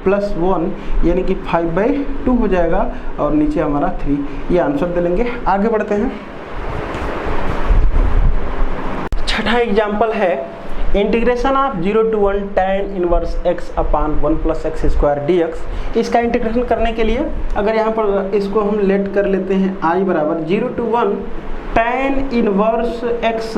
+ 1 यानी कि 5/2 हो जाएगा, और नीचे हमारा 3। ये आंसर दे लेंगे। आगे बढ़ते हैं। छठा एग्जाम्पल है, integration of 0 to 1 tan inverse x upon 1 plus x square dx। इसका इंटीग्रेशन करने के लिए अगर यहाँ पर इसको हम लेट कर लेते हैं I बराबर 0 to 1 tan inverse x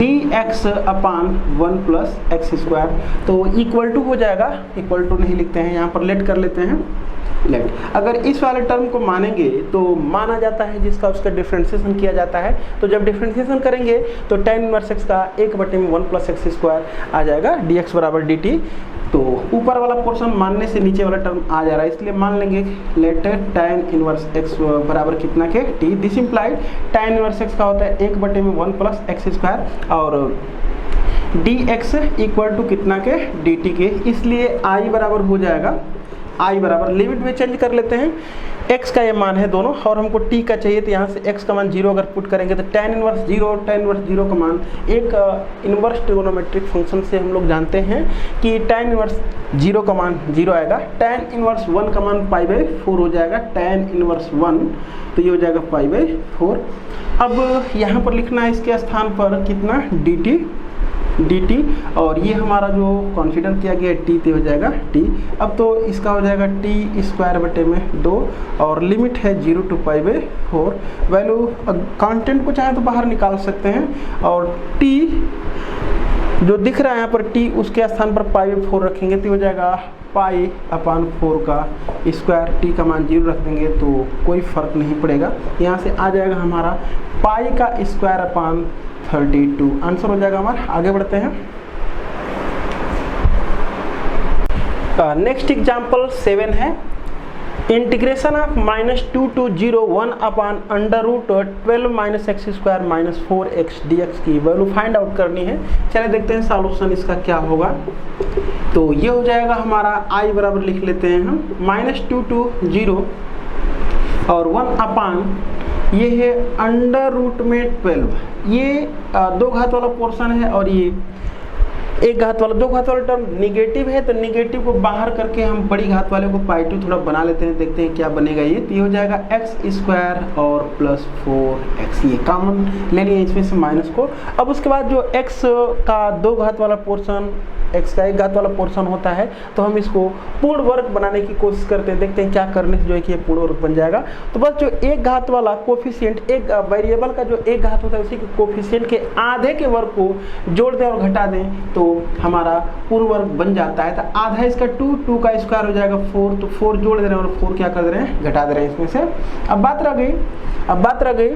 dx upon 1 plus x square, तो इक्वल टू हो जाएगा, इक्वल टू नहीं लिखते हैं यहाँ पर, लेट कर लेते हैं लेट। अगर इस वाले टर्म को मानेंगे तो माना जाता है जिसका उसका डिफ्रेंशिएशन किया जाता है, तो जब डिफ्रेंशिएशन करेंगे तो tan इनवर्स x का 1/1 प्लस एक्स स्क्वायर आ जाएगा dx बराबर dt। तो ऊपर वाला पोर्शन मानने से नीचे वाला टर्म आ जा रहा है, इसलिए मान लेंगे लेट tan इनवर्स x बराबर कितना के t। This implied tan inverse x का होता है 1/1 प्लस एक्स स्क्वायर और dx इक्वल टू कितना के dt के, इसलिए I बराबर हो जाएगा, I बराबर लिमिट में चेंज कर लेते हैं, x का ये मान है दोनों और हमको t का चाहिए, तो यहाँ से x का मान 0 अगर पुट करेंगे तो tan इनवर्स 0 का मान एक इनवर्स ट्रिगोनोमेट्रिक फंक्शन से हम लोग जानते हैं कि tan इनवर्स 0 का मान 0 आएगा, tan इनवर्स 1 का मान π/4 हो जाएगा, tan इनवर्स 1 तो ये हो जाएगा π/4। अब यहाँ पर लिखना है इसके स्थान पर कितना dt और ये हमारा जो कॉन्सिडर किया गया t तो हो जाएगा t। अब तो इसका हो जाएगा t स्क्वायर बटे में 2 और लिमिट है 0 to π/4। वैल्यू कांस्टेंट को चाहे तो बाहर निकाल सकते हैं और t जो दिख रहा है यहाँ पर t उसके स्थान पर π/4 रखेंगे तो हो जाएगा π/4 का स्क्वायर, t का मान 0 रख देंगे तो कोई फर्क नहीं पड़ेगा, यहाँ से आ जाएगा हमारा पाई का स्क्वायर अपान 32 आंसर हो जाएगा हमारा। आगे बढ़ते हैं, नेक्स्ट एग्जांपल 7 है, integration of -2 to 0 1 upon √12 minus x square minus 4x dx की वैल्यू फाइंड आउट करनी है। चलिए देखते हैं सॉल्यूशन इसका क्या होगा। तो ये हो जाएगा हमारा I बराबर लिख लेते हैं हम -2 to 0 और 1 अपान ये है √12, ये दो घात वाला पोर्शन है और ये एक घात वाला, दो घात वाला टर्म निगेटिव है तो निगेटिव को बाहर करके हम बड़ी घात वाले को π2 थोड़ा बना लेते हैं, देखते हैं क्या बनेगा। ये हो जाएगा एक्स स्क्वायर और प्लस 4x, ये कॉमन ले लिए इसमें से माइनस को। अब उसके बाद जो x का दो घात वाला पोर्शन, x का एक घात वाला पोर्शन होता है तो हम इसको पूर्ण वर्ग बनाने की कोशिश करते हैं, देखते हैं क्या करने से जो है कि ये पूर्ण वर्ग बन जाएगा। तो बस जो एक घात वाला कोफिशिएंट, एक वेरिएबल का जो एक घात होता है उसी के कोफिशिएंट के आधे के वर्ग को जोड़ दें और घटा दें तो हमारा पूर्ण वर्ग बन जाता है। तो आधा इसका 2 का स्क्वायर हो जाएगा 4, तो 4 जोड़ दे रहे हैं और 4 क्या कर दे रहे हैं, घटा दे रहे हैं इसमें से। अब बात रह गई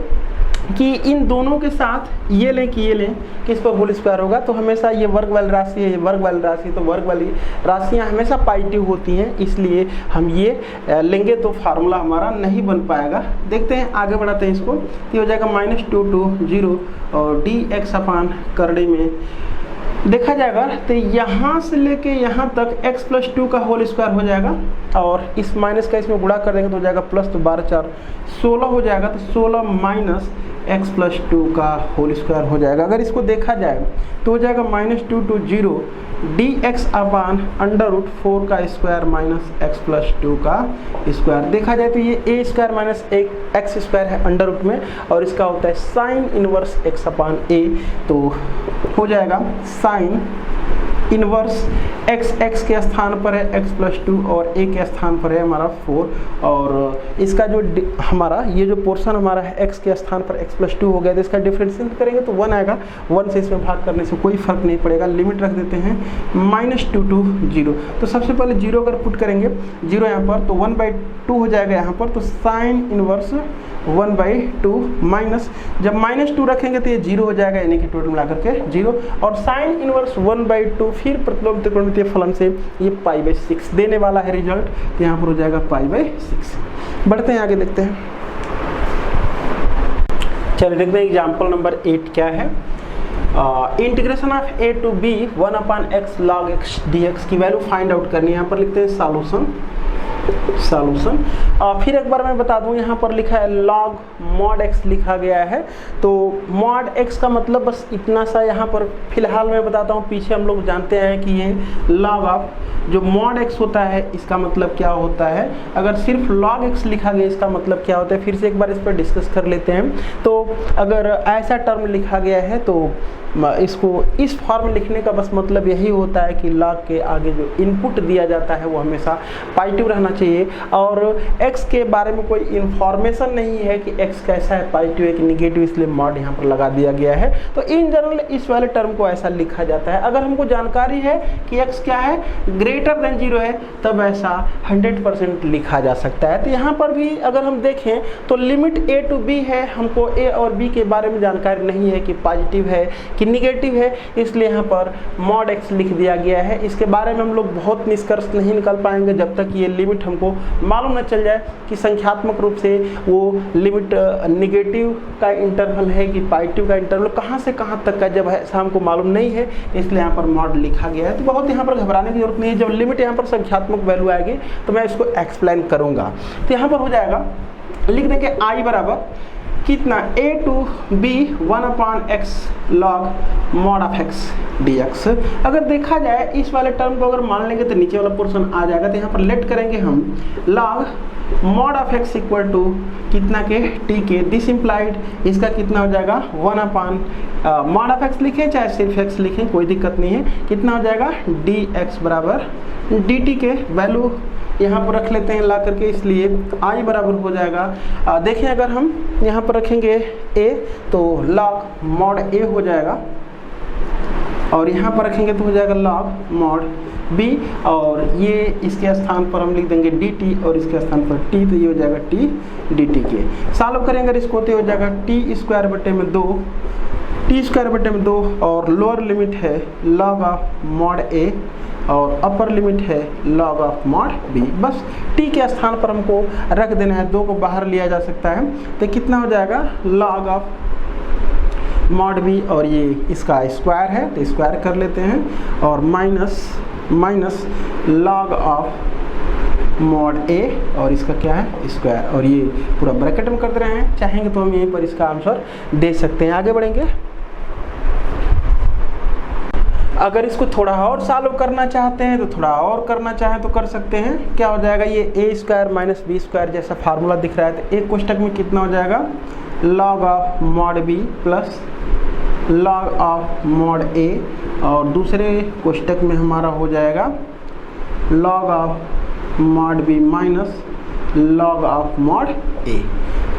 कि इन दोनों के साथ ये लें कि ये लें कि इस पर होल स्क्वायर होगा, तो हमेशा ये वर्ग वाली राशि है, ये वर्ग वाली राशि, तो वर्ग वाली राशियां हमेशा पॉजिटिव होती हैं, इसलिए हम ये लेंगे तो फार्मूला हमारा नहीं बन पाएगा। देखते हैं आगे बढ़ाते हैं इसको। ये हो जाएगा -2 to 0 और dx अपान करड़े में देखा जाएगा तो यहाँ से लेके यहाँ तक x + 2 का होल स्क्वायर हो जाएगा और इस माइनस का इसमें गुणा कर देंगे तो हो जाएगा प्लस, तो 12 4 16 हो जाएगा, तो 16 माइनस x + 2 का होल स्क्वायर हो जाएगा। अगर इसको देखा जाए तो हो जाएगा -2 to 0 dx अपान √4 का स्क्वायर माइनस x + 2 का स्क्वायर। देखा जाए तो ये a square minus x square है अंडर रूट में और इसका होता है sine inverse x upon a, तो हो जाएगा साइन इनवर्स x के स्थान पर है x + 2 और a के स्थान पर है हमारा 4 और इसका जो हमारा ये जो पोर्शन हमारा है x के स्थान पर x + 2 हो गया, तो इसका डिफरेंशिएट करेंगे तो 1 आएगा, 1 से इसमें भाग करने से कोई फर्क नहीं पड़ेगा। लिमिट रख देते हैं -2 to 0, तो सबसे पहले 0 अगर पुट करेंगे 0 यहाँ पर तो 1/2 हो जाएगा यहाँ पर, तो साइन इनवर्स 1/2 माइनस, जब -2 रखेंगे तो ये 0 हो जाएगा, यानी कि टोटल मिलाकर के 0 और साइन इनवर्स 1/2 फिर प्रतिलोम त्रिकोणमितीय फलन से ये π/6 देने वाला है रिजल्ट, तो यहाँ पर हो जाएगा π/6। बढ़ते हैं आगे, देखते हैं। चलिए देखते हैं एग्जाम्पल नंबर 8 क्या है। Integration of a to b 1/x log x dx की वैल्यू फाइंड आउट करनी है। यहाँ पर लिखते हैं सॉल्यूशन। सॉल्यूशन। फिर एक बार मैं बता दूं, यहाँ पर लिखा है log mod x लिखा गया है, तो mod x का मतलब बस इतना सा यहाँ पर फिलहाल मैं बताता हूँ। पीछे हम लोग जानते हैं कि ये log ऑफ जो mod x होता है इसका मतलब क्या होता है। अगर सिर्फ log x लिखा गया इसका मतलब क्या होता है, फिर से एक बार इस पर डिस्कस कर लेते हैं। तो अगर ऐसा टर्म लिखा गया है तो इसको इस फॉर्म में लिखने का बस मतलब यही होता है कि log के आगे जो इनपुट दिया जाता है वो हमेशा पॉजिटिव रहना चाहिए, और x के बारे में कोई इन्फॉर्मेशन नहीं है कि x कैसा है, पॉजिटिव है कि निगेटिव, इसलिए मॉड यहाँ पर लगा दिया गया है। तो इन जनरल इस वाले टर्म को ऐसा लिखा जाता है। अगर हमको जानकारी है कि x क्या है, ग्रेटर देन 0 है, तब ऐसा 100% लिखा जा सकता है। तो यहाँ पर भी अगर हम देखें तो लिमिट a टू b है, हमको a और b के बारे में जानकारी नहीं है कि पॉजिटिव है कि निगेटिव है, इसलिए यहाँ पर mod x लिख दिया गया है। इसके बारे में हम लोग बहुत निष्कर्ष नहीं निकाल पाएंगे जब तक ये लिमिट हमको मालूम न चल जाए कि संख्यात्मक रूप से वो लिमिट निगेटिव का इंटरवल है कि पॉजिटिव का इंटरवल कहाँ से कहाँ तक का, जब ऐसा हमको मालूम नहीं है इसलिए यहाँ पर mod लिखा गया है। तो बहुत यहाँ पर घबराने की जरूरत नहीं है। जब लिमिट यहाँ पर संख्यात्मक वैल्यू आएगी तो मैं इसको एक्सप्लेन करूँगा। तो यहाँ पर हो जाएगा, लिख देंगे I बराबर कितना a to b 1/x log mod of x dx। अगर देखा जाए इस वाले टर्म को अगर मान लेंगे तो नीचे वाला पोर्शन आ जाएगा। तो यहाँ पर लेट करेंगे हम log mod of x equal to कितना के t के, दिस इम्प्लाइड इसका कितना हो जाएगा 1/ mod ऑफ x लिखें चाहे सिर्फ x लिखें कोई दिक्कत नहीं है, कितना हो जाएगा dx बराबर dt के वैल्यू यहाँ पर रख लेते हैं ला करके, इसलिए I बराबर हो जाएगा। देखें अगर हम यहाँ पर रखेंगे a तो log mod a हो जाएगा, और यहाँ पर रखेंगे तो हो जाएगा log mod b, और ये इसके स्थान पर हम लिख देंगे dt और इसके स्थान पर t, तो ये हो जाएगा t dt के। सॉल्व करेंगे अगर इसको तो हो जाएगा t स्क्वायर बटे में 2, t स्क्वायर बटे में 2, और लोअर लिमिट है log ऑफ mod a और अपर लिमिट है log ऑफ mod b। बस t के स्थान पर हमको रख देना है, 2 को बाहर लिया जा सकता है। तो कितना हो जाएगा log ऑफ mod b, और ये इसका स्क्वायर है तो स्क्वायर कर लेते हैं, और minus log of mod a, और इसका क्या है स्क्वायर, और ये पूरा ब्रैकेट में कर दे रहे हैं। चाहेंगे तो हम यहीं पर इसका आंसर दे सकते हैं। आगे बढ़ेंगे। अगर इसको थोड़ा और सॉल्व करना चाहते हैं तो थोड़ा और करना चाहें तो कर सकते हैं। क्या हो जाएगा, ये a square minus b square जैसा फार्मूला दिख रहा है, तो एक कोष्टक में कितना हो जाएगा log of mod b plus log of mod a, और दूसरे कोष्टक में हमारा हो जाएगा log of mod b minus log of mod a।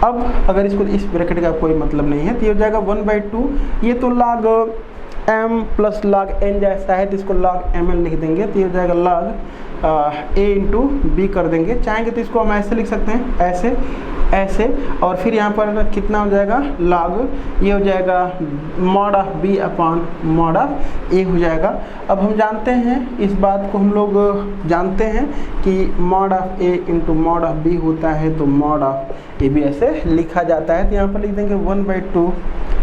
अब अगर इसको इस ब्रैकेट का कोई मतलब नहीं है तो ये हो जाएगा 1/2, ये तो log m plus log n जैसा है तो इसको log mn लिख देंगे, तो ये हो जाएगा log a इंटू b कर देंगे। चाहेंगे तो इसको हम ऐसे लिख सकते हैं, ऐसे, और फिर यहाँ पर कितना हो जाएगा log, ये हो जाएगा mod of b upon mod of a हो जाएगा। अब हम जानते हैं इस बात को, हम लोग जानते हैं कि mod of a into mod of b होता है, तो mod ऑफ a भी ऐसे लिखा जाता है। तो यहाँ पर लिख देंगे 1/2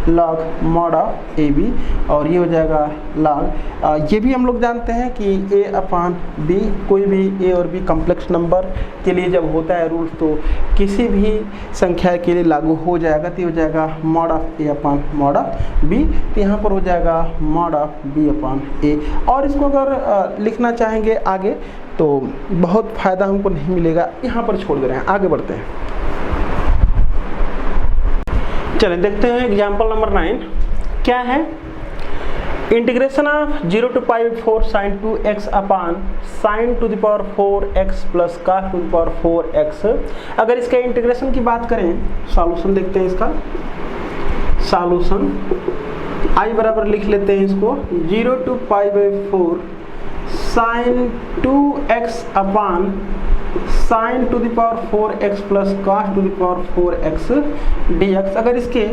log mod of a b, और ये हो जाएगा log, ये भी हम लोग जानते हैं कि a अपॉन b, कोई भी a और b कॉम्प्लेक्स नंबर के लिए जब होता है रूल्स तो किसी भी संख्या के लिए लागू हो जाएगा। तो ये हो जाएगा mod of a upon mod of b, तो यहाँ पर हो जाएगा mod of b upon a। और इसको अगर लिखना चाहेंगे आगे तो बहुत फ़ायदा हमको नहीं मिलेगा, यहाँ पर छोड़ दे रहे हैं। आगे बढ़ते हैं, चलें देखते हैं एग्जाम्पल नंबर 9 क्या है। Integration of 0 to π/4 sin 2x upon sin to the power 4x plus cos to the power 4x। अगर इसके इंटीग्रेशन की बात करें, सॉल्यूशन देखते हैं इसका। सॉल्यूशन I बराबर लिख लेते हैं इसको 0 to π/4 sin 2x upon sin to the power 4x plus cos to the power 4x dx। अगर इसके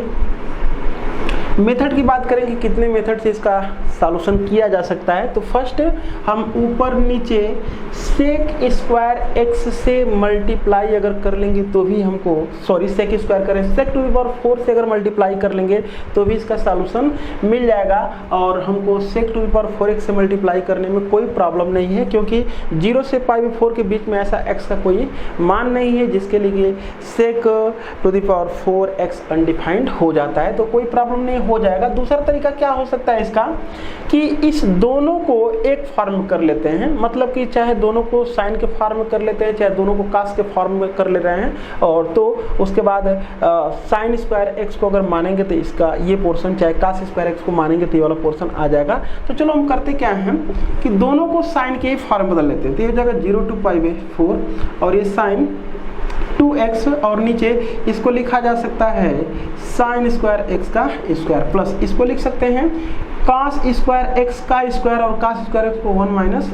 मेथड की बात करें कि कितने मेथड से इसका सॉल्यूशन किया जा सकता है। तो फर्स्ट हम ऊपर नीचे सेक स्क्वायर एक्स से मल्टीप्लाई अगर कर लेंगे तो भी हमको, सॉरी सेक स्क्वायर करें, सेक टू द पावर 4 से अगर मल्टीप्लाई कर लेंगे तो भी इसका सॉल्यूशन मिल जाएगा। और हमको सेक टू द पावर 4x से मल्टीप्लाई करने में कोई प्रॉब्लम नहीं है, क्योंकि 0 से π/4 के बीच में ऐसा x का कोई मान नहीं है जिसके लिए sec to the power 4x undefined हो जाता है, तो कोई प्रॉब्लम नहीं, हो जाएगा। दूसरा तरीका क्या हो सकता है इसका कि इस दोनों को एक फॉर्म में कर लेते हैं, मतलब कि चाहे दोनों को साइन के फॉर्म में कर लेते हैं, चाहे दोनों को कास के फॉर्म में कर ले रहे हैं, और तो उसके बाद साइन स्क्वायर एक्स को अगर मानेंगे तो इसका ये पोर्शन, चाहे कास स्क्वायर एक्स को मानेंगे तो ये वाला पोर्शन आ जाएगा। तो चलो हम करते क्या हैं कि दोनों को साइन के फॉर्म में बदल लेते हैं। तो ये हो जाएगा 0 to π/4 और ये साइन 2x, और नीचे इसको लिखा जा सकता है साइन स्क्वायर एक्स का स्क्वायर प्लस इसको लिख सकते हैं कास स्क्वायर एक्स का स्क्वायर, और कास स्क्वायर एक्स को 1 माइनस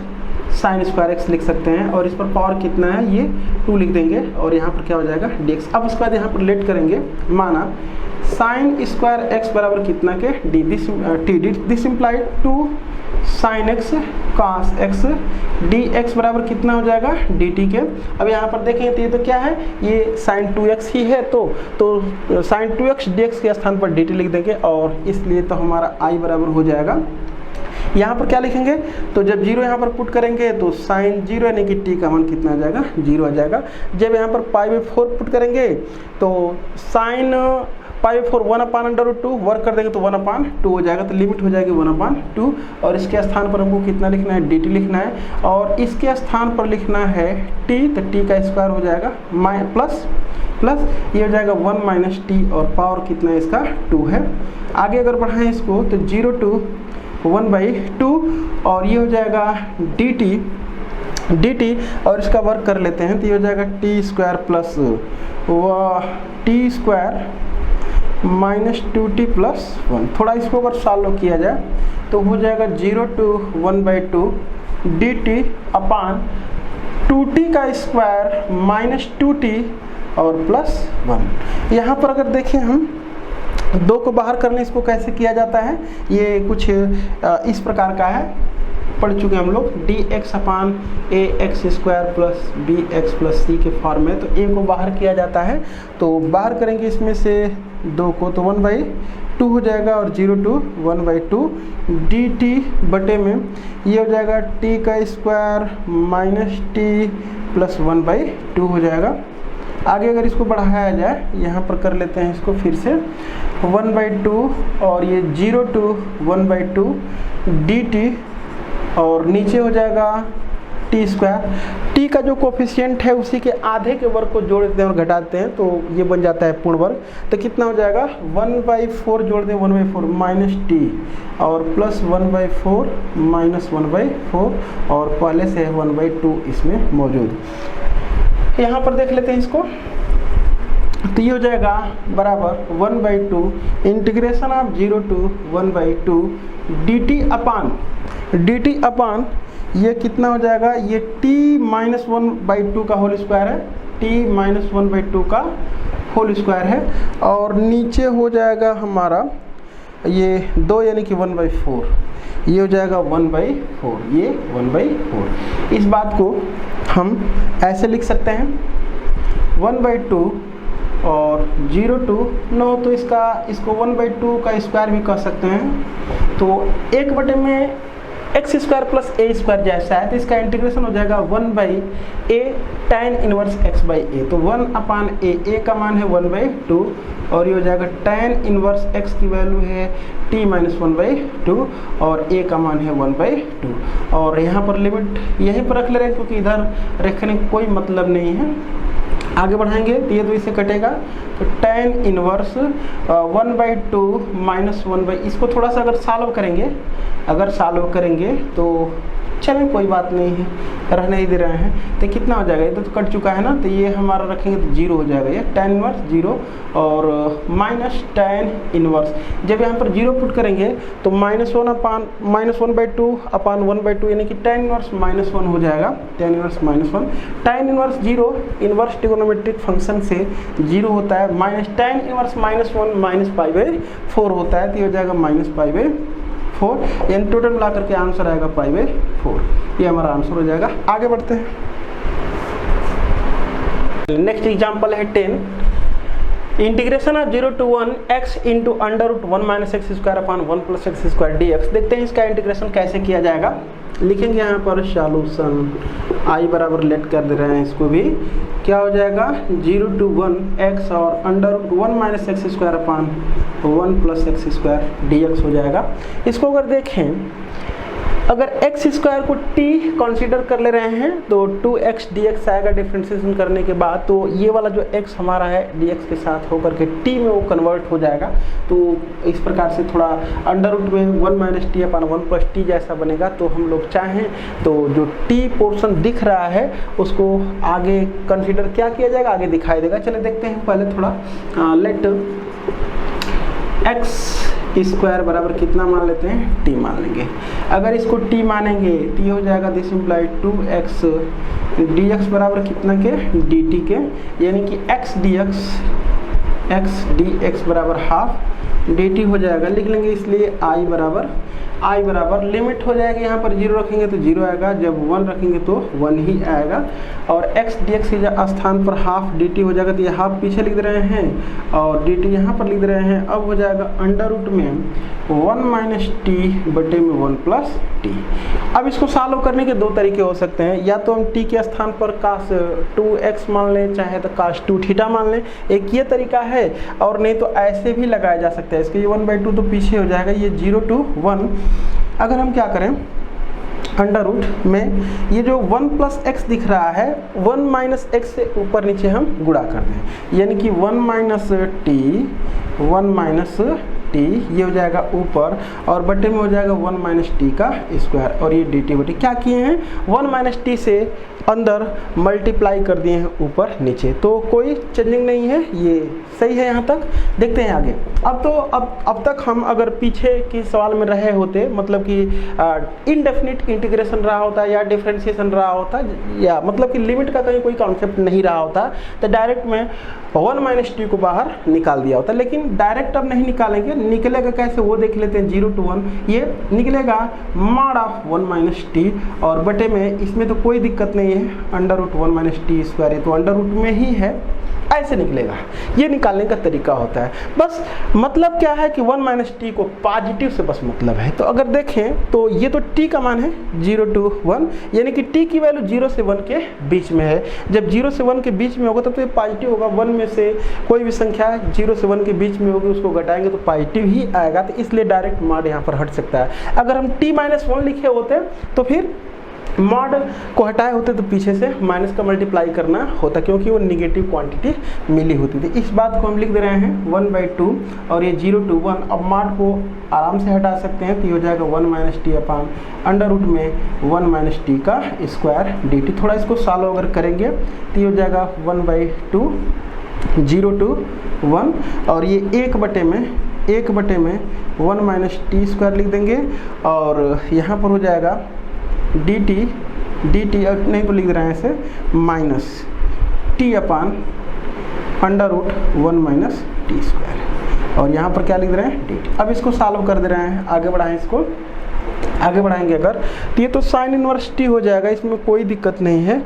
साइन स्क्वायर एक्स लिख सकते हैं, और इस पर पावर कितना है ये 2 लिख देंगे, और यहाँ पर क्या हो जाएगा dx। अब उसके बाद यहाँ पर लेट करेंगे, माना साइन स्क्वायर एक्स बराबर कितना के this implied 2 sine x cos x dx बराबर कितना हो जाएगा dt के। अब यहाँ पर देखेंगे तो ये तो क्या है, ये साइन 2x ही है, तो साइन 2x dx के स्थान पर dt लिख देंगे, और इसलिए तो हमारा i बराबर हो जाएगा, यहाँ पर क्या लिखेंगे, तो जब 0 यहाँ पर पुट करेंगे तो साइन 0 यानी कि t का मान कितना आ जाएगा 0 आ जाएगा। जब यहाँ पर π/4 पुट करेंगे तो साइन π/4 1/√2 वर्क कर देंगे तो 1/2 हो जाएगा, तो लिमिट हो जाएगी 1/2, और इसके स्थान पर हमको कितना लिखना है dt लिखना है, और इसके स्थान पर लिखना है t, तो t का स्क्वायर हो जाएगा प्लस ये हो जाएगा 1 माइनस टी, और पावर कितना है इसका 2 है। आगे अगर बढ़ाएं इसको तो 0 to 1/2, और ये हो जाएगा dt, और इसका वर्क कर लेते हैं तो ये हो जाएगा T square plus T square minus 2t plus 1। थोड़ा इसको अगर सॉल्व किया जाए तो हो जाएगा 0 to 1/2 dt अपान 2t का स्क्वायर माइनस 2t और प्लस 1। यहाँ पर अगर देखें हम 2 को बाहर करने इसको कैसे किया जाता है, ये कुछ इस प्रकार का है, पढ़ चुके हम लोग, dx अपान ax square plus bx plus c के फॉर्म में। तो a को बाहर किया जाता है, तो बाहर करेंगे इसमें से 2 को तो 1/2 हो जाएगा, और 0 to 1/2 dt बटे में ये हो जाएगा t का स्क्वायर माइनस t प्लस 1/2 हो जाएगा। आगे अगर इसको बढ़ाया जाए, यहाँ पर कर लेते हैं इसको फिर से 1/2, और ये 0 to 1/2 dt, और नीचे हो जाएगा टी स्क्वायर, टी का जो कोफिशिएंट है उसी के आधे के वर्ग को जोड़ देते हैं और घटाते हैं तो ये बन जाता है पूर्ण वर्ग। तो कितना हो जाएगा 1/4 जोड़ दें 1/4 माइनस टी, और प्लस 1/4 माइनस 1/4, और पहले से 1/2 इसमें मौजूद। यहाँ पर देख लेते हैं इसको, तो ये हो जाएगा बराबर 1/2 इंटीग्रेशन ऑफ 0 to 1/2 dt अपान ये कितना हो जाएगा, ये t माइनस 1/2 का होल स्क्वायर है, t माइनस 1/2 का होल स्क्वायर है, और नीचे हो जाएगा हमारा ये 2 यानी कि 1/4, ये हो जाएगा 1/4, ये 1/4। इस बात को हम ऐसे लिख सकते हैं 1/2 और 0 to 9, तो इसको 1/2 का स्क्वायर भी कह सकते हैं। तो 1 बटे में x square plus a square जैसा है, तो इसका इंटीग्रेशन हो जाएगा 1/a tan inverse x by a. तो 1/a, a का मान है 1/2, और ये हो जाएगा tan इनवर्स x की वैल्यू है t माइनस 1/2, और a का मान है 1/2। और यहाँ पर लिमिट यहीं पर रख ले रहे हैं क्योंकि इधर रखने का कोई मतलब नहीं है। आगे बढ़ाएंगे तो ये तो इससे कटेगा, तो tan इनवर्स 1/2 माइनस 1/, इसको थोड़ा सा अगर सॉल्व करेंगे तो चलें कोई बात नहीं है, रहने ही दे रहे हैं। तो कितना हो जाएगा, ये तो कट चुका है ना, तो ये हमारा रखेंगे तो 0 हो जाएगा, ये tan इनवर्स 0 और माइनस tan इनवर्स। जब यहाँ पर 0 पुट करेंगे तो -1/2 अपान 1/2 यानी कि tan इनवर्स -1 हो जाएगा, tan inverse -1। tan inverse 0 inverse trigonometric function से 0 होता है, माइनस tan इनवर्स -1 -π/4 होता है, तो ये हो जाएगा -π/4। 4, यानी टोटल मिला करके आंसर आएगा π/4। ये हमारा आंसर हो जाएगा। आगे बढ़ते हैं। नेक्स्ट एग्जांपल है 10। Integration of 0 to 1 x into √1 - x² upon 1 + x² dx। देखते हैं इसका इंटीग्रेशन कैसे किया जाएगा। लिखेंगे यहाँ पर सॉल्यूशन i बराबर लेट कर दे रहे हैं इसको भी। क्या हो जाएगा 0 to 1 x और √1 - x² अपॉन 1 + x² dx हो जाएगा। इसको अगर देखें, अगर x² को t कंसीडर कर ले रहे हैं तो 2x dx आएगा डिफ्रेंशिएशन करने के बाद। तो ये वाला जो x हमारा है dx के साथ होकर के t में वो कन्वर्ट हो जाएगा। तो इस प्रकार से थोड़ा अंडर रूट में 1 - t अपॉन 1 + t जैसा बनेगा। तो हम लोग चाहें तो जो t पोर्शन दिख रहा है उसको आगे कंसीडर क्या किया जाएगा, आगे दिखाई देगा। चलिए देखते हैं पहले थोड़ा। लेट x² बराबर कितना मान लेते हैं, t मान लेंगे। अगर इसको t मानेंगे t हो जाएगा दिस इम्प्लाई 2x dx बराबर कितना के dt के, यानी कि x dx बराबर हाफ dt हो जाएगा। लिख लेंगे इसलिए i बराबर लिमिट हो जाएगी। यहाँ पर 0 रखेंगे तो 0 आएगा, जब 1 रखेंगे तो 1 ही आएगा। और x dx के स्थान पर हाफ dt हो जाएगा। तो ये हाफ पीछे लिख रहे हैं और dt यहाँ पर लिख रहे हैं। अब हो जाएगा अंडर रूट में 1 - t बटे में 1 + t। अब इसको सॉल्व करने के दो तरीके हो सकते हैं। या तो हम t के स्थान पर cos 2x मान लें, चाहे तो cos 2θ मान लें, एक ये तरीका है। और नहीं तो ऐसे भी लगाया जा सकता है। इसके ये 1/2 तो पीछे हो जाएगा, ये 0 to 1। अगर हम क्या करें, अंडर रूट में ये जो 1 + x दिख रहा है 1 - x से ऊपर नीचे हम गुणा कर दें, यानी कि 1 - t ये हो जाएगा ऊपर और बटे में हो जाएगा 1 - t का स्क्वायर और ये dt बटे। क्या किए हैं, 1 - t से अंदर मल्टीप्लाई कर दिए हैं ऊपर नीचे। तो कोई चेंजिंग नहीं है, ये सही है यहाँ तक। देखते हैं आगे। अब तक हम अगर पीछे के सवाल में रहे होते, मतलब कि इनडेफिनिट इंटीग्रेशन रहा होता या डिफरेंशिएशन रहा होता, या मतलब कि लिमिट का कहीं कोई कॉन्सेप्ट नहीं रहा होता, तो डायरेक्ट में 1 - t को बाहर निकाल दिया होता। लेकिन डायरेक्ट अब नहीं निकालेंगे, निकलेगा कैसे वो देख लेते हैं। 0 to 1 ये निकलेगा mod ऑफ 1 - t और बटे में, इसमें तो कोई दिक्कत नहीं है, अंडर रूट 1 - t²। ये तो अंडर रूट में ही है, ऐसे निकलेगा। ये निकालने का तरीका होता है। बस मतलब क्या है कि 1 - t को पॉजिटिव से बस मतलब है। तो अगर देखें तो ये तो t का मान है 0 to 1, यानी कि t की वैल्यू 0 से 1 के बीच में है। जब 0 से 1 के बीच में होगा तब तो ये पॉजिटिव होगा। 1 में से कोई भी संख्या 0 से 1 के बीच में होगी, उसको घटाएंगे तो पॉजिटिव ही आएगा। तो इसलिए डायरेक्ट मॉड यहाँ पर हट सकता है। अगर हम t - 1 लिखे होते तो फिर मॉड को हटाए होते तो पीछे से माइनस का मल्टीप्लाई करना होता, क्योंकि वो निगेटिव क्वांटिटी मिली होती थी। इस बात को हम लिख दे रहे हैं 1/2 और ये 0 to 1। अब मॉड को आराम से हटा सकते हैं, तो ये हो जाएगा 1 - t अपॉन अंडर रूट में 1 - t का स्क्वायर dt। थोड़ा इसको सॉल्व अगर करेंगे तो ये हो जाएगा 1/2 0 to 1 और ये 1 बटे में 1 - t² लिख देंगे। और यहाँ पर हो जाएगा dt नहीं तो लिख रहे हैं ऐसे -t upon under root 1 - t²। और यहाँ पर क्या लिख रहे हैं dt। अब इसको सॉल्व कर दे रहे हैं, आगे बढ़ाएं। इसको आगे बढ़ाएंगे अगर तो ये तो साइन इनवर्स t हो जाएगा, इसमें कोई दिक्कत नहीं है।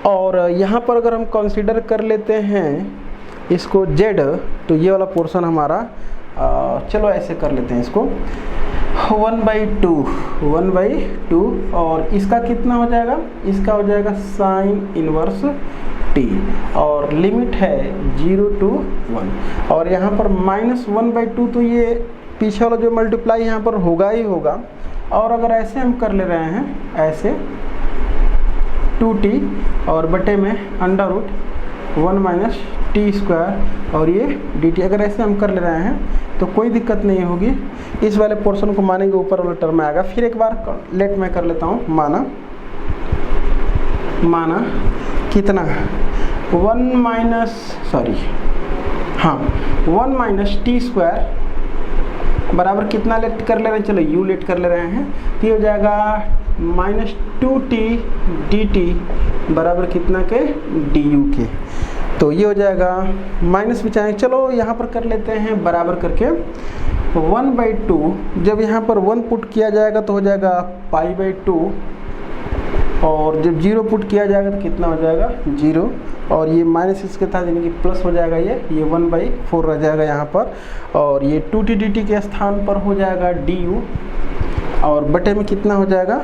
और यहाँ पर अगर हम कंसीडर कर लेते हैं इसको z, तो ये वाला पोर्शन हमारा चलो ऐसे कर लेते हैं इसको 1/2 और इसका कितना हो जाएगा, इसका हो जाएगा साइन इनवर्स t और लिमिट है 0 to 1 और यहाँ पर -1/2। तो ये पीछे वाला जो मल्टीप्लाई यहाँ पर होगा ही होगा। और अगर ऐसे हम कर ले रहे हैं, ऐसे 2t और बटे में अंडर रूट 1 - t² और ये dt, अगर ऐसे हम कर ले रहे हैं तो कोई दिक्कत नहीं होगी। इस वाले पोर्शन को मानेंगे, ऊपर वाला टर्म आएगा। फिर एक बार लेट मैं कर लेता हूँ, माना कितना 1 t² बराबर कितना लेट कर ले रहे हैं, चलो u लेट कर ले रहे हैं। तो ये हो जाएगा -2t dt बराबर कितना के du के। तो ये हो जाएगा माइनस भी चाहें, चलो यहाँ पर कर लेते हैं बराबर करके। 1/2 जब यहाँ पर 1 पुट किया जाएगा तो हो जाएगा π/2, और जब 0 पुट किया जाएगा तो कितना हो जाएगा 0, और ये माइनस इसके साथ यानी कि प्लस हो जाएगा, ये 1/4 रह जाएगा यहाँ पर, और ये 2t dt के स्थान पर हो जाएगा du, और बटे में कितना हो जाएगा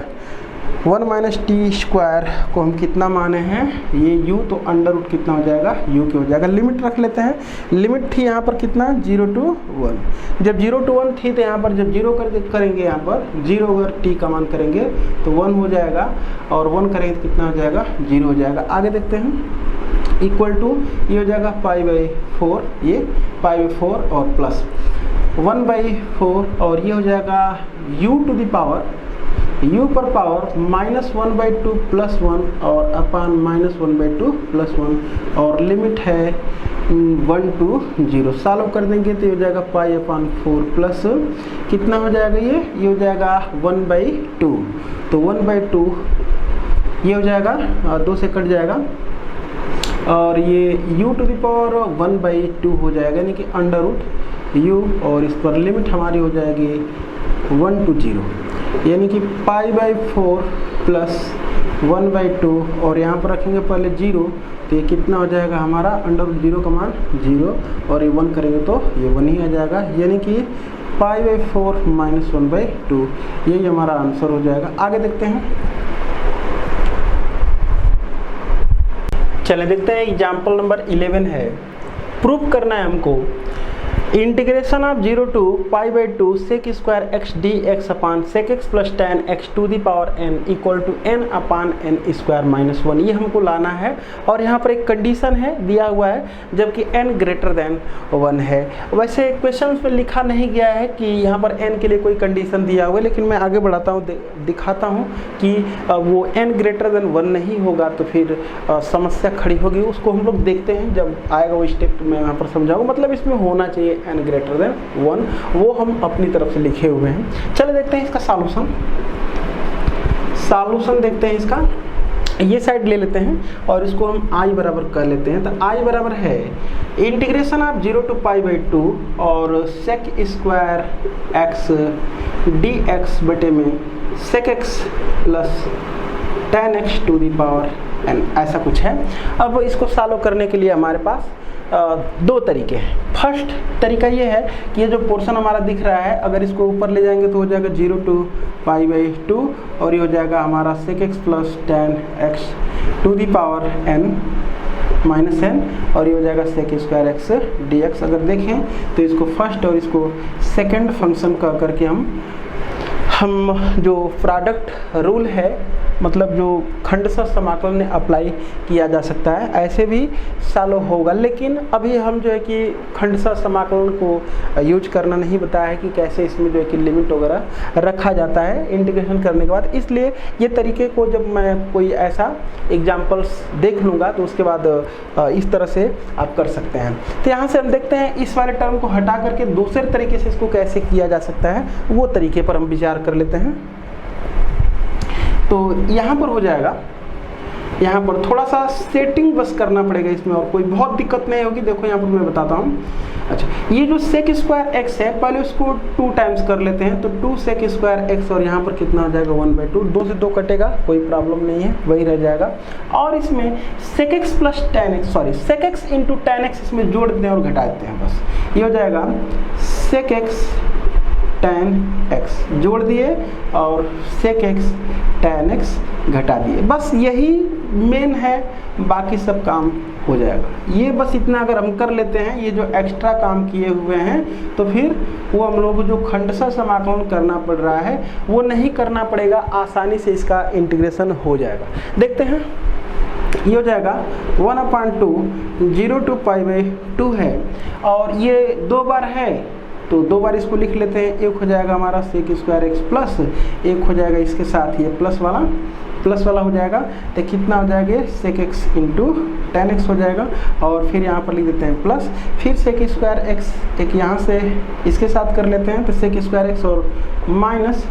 1 - t² को हम कितना माने हैं ये u, तो अंडर रूट कितना हो जाएगा u के हो जाएगा। लिमिट रख लेते हैं, लिमिट थी यहाँ पर कितना 0 to 1, जब 0 to 1 थी तो यहाँ पर जब 0 करेंगे यहाँ पर 0 अगर t का मान करेंगे तो 1 हो जाएगा, और 1 करेंगे तो कितना हो जाएगा 0 हो जाएगा। आगे देखते हैं, इक्वल टू ये हो जाएगा π/4, ये π/4 और प्लस 1/4, और ये हो जाएगा u to the power u पर पावर -1/2 + 1 और अपान -1/2 + 1, और लिमिट है 1 to 0। सॉल्व कर देंगे तो ये हो जाएगा π/4 प्लस कितना हो जाएगा ये हो जाएगा 1/2, तो 1/2 ये हो जाएगा 2 से कट जाएगा, और ये u टू द पावर 1/2 हो जाएगा, यानी कि अंडर रूट u, और इस पर लिमिट हमारी हो जाएगी 1 to 0, यानी कि π/4 प्लस 1/2, और यहाँ पर रखेंगे पहले 0, तो ये कितना हो जाएगा हमारा अंडर रूट 0 का मान 0, और ये 1 करेंगे तो ये 1 ही आ जाएगा, यानी कि π/4 - 1/2, यही हमारा आंसर हो जाएगा। आगे देखते हैं, चलिए देखते हैं एग्जाम्पल नंबर 11 है। प्रूफ करना है हमको integration of 0 to π/2 sec² x dx upon sec x + tan x to the power n equal to n upon n² - 1, ये हमको लाना है, और यहाँ पर एक कंडीशन है दिया हुआ है जबकि n ग्रेटर देन 1 है। वैसे क्वेश्चन में लिखा नहीं गया है कि यहाँ पर n के लिए कोई कंडीशन दिया हुआ है, लेकिन मैं आगे बढ़ाता हूँ, दिखाता हूँ कि वो n ग्रेटर देन 1 नहीं होगा तो फिर समस्या खड़ी होगी, उसको हम लोग देखते हैं जब आएगा वो स्टेप मैं यहाँ पर समझाऊँ। मतलब इसमें होना चाहिए n ग्रेटर देन 1, वो हम अपनी तरफ से लिखे हुए हैं। चलो देखते हैं इसका सॉल्यूशन देखते हैं इसका। ये साइड ले लेते हैं और इसको हम i बराबर कर लेते हैं, तो i बराबर है इंटीग्रेशन ऑफ 0 to π/2 और sec² x dx बटे में sec x plus tan x to the power n, ऐसा कुछ है। अब इसको सॉल्व करने के लिए हमारे पास दो तरीके हैं। फर्स्ट तरीका ये है कि ये जो पोर्शन हमारा दिख रहा है, अगर इसको ऊपर ले जाएंगे तो हो जाएगा 0 to π/2, और ये हो जाएगा हमारा sec x plus tan x to the power n minus n, और ये हो जाएगा sec² x dx। अगर देखें तो इसको फर्स्ट और इसको सेकंड फंक्शन का करके हम जो प्रोडक्ट रूल है, मतलब जो खंडशः समाकलन ने अप्लाई किया जा सकता है, ऐसे भी सॉल्व होगा। लेकिन अभी हम जो है कि खंडशः समाकलन को यूज करना नहीं बताया है कि कैसे इसमें जो है कि लिमिट वगैरह रखा जाता है इंटीग्रेशन करने के बाद, इसलिए ये तरीके को जब मैं कोई ऐसा एग्जाम्पल्स देख लूँगा तो उसके बाद इस तरह से आप कर सकते हैं। तो यहाँ से हम देखते हैं इस वाले टर्म को हटा करके दूसरे तरीके से इसको कैसे किया जा सकता है, वो तरीके पर हम विचार कर लेते हैं। तो यहाँ पर हो जाएगा, यहाँ पर थोड़ा सा सेटिंग बस करना पड़ेगा इसमें, और कोई बहुत दिक्कत नहीं होगी। देखो यहाँ पर मैं बताता हूँ। अच्छा, ये जो sec² x है, पहले उसको 2 टाइम्स कर लेते हैं, तो 2 sec² x, और यहाँ पर कितना हो जाएगा 1/2, 2 से 2 कटेगा, कोई प्रॉब्लम नहीं है, वही रह जाएगा। और इसमें sec x plus tan x, sorry sec x into tan x इसमें जोड़ देते हैं और घटा देते हैं, बस ये हो जाएगा sec x tan x जोड़ दिए और sec x tan x घटा दिए, बस यही मेन है, बाकी सब काम हो जाएगा। ये बस इतना अगर हम कर लेते हैं, ये जो एक्स्ट्रा काम किए हुए हैं, तो फिर वो हम लोग को जो खंडशः समाकलन करना पड़ रहा है वो नहीं करना पड़ेगा, आसानी से इसका इंटीग्रेशन हो जाएगा। देखते हैं, ये हो जाएगा 1/2 0 to π/2 है, और ये 2 बार है तो 2 बार इसको लिख लेते हैं। एक हो जाएगा हमारा sec² x प्लस, एक हो जाएगा इसके साथ ये प्लस वाला हो जाएगा, तो कितना हो जाएगा sec x into tan x हो जाएगा, और फिर यहाँ पर लिख देते हैं प्लस, फिर sec² x एक यहाँ से इसके साथ कर लेते हैं, तो sec² x और minus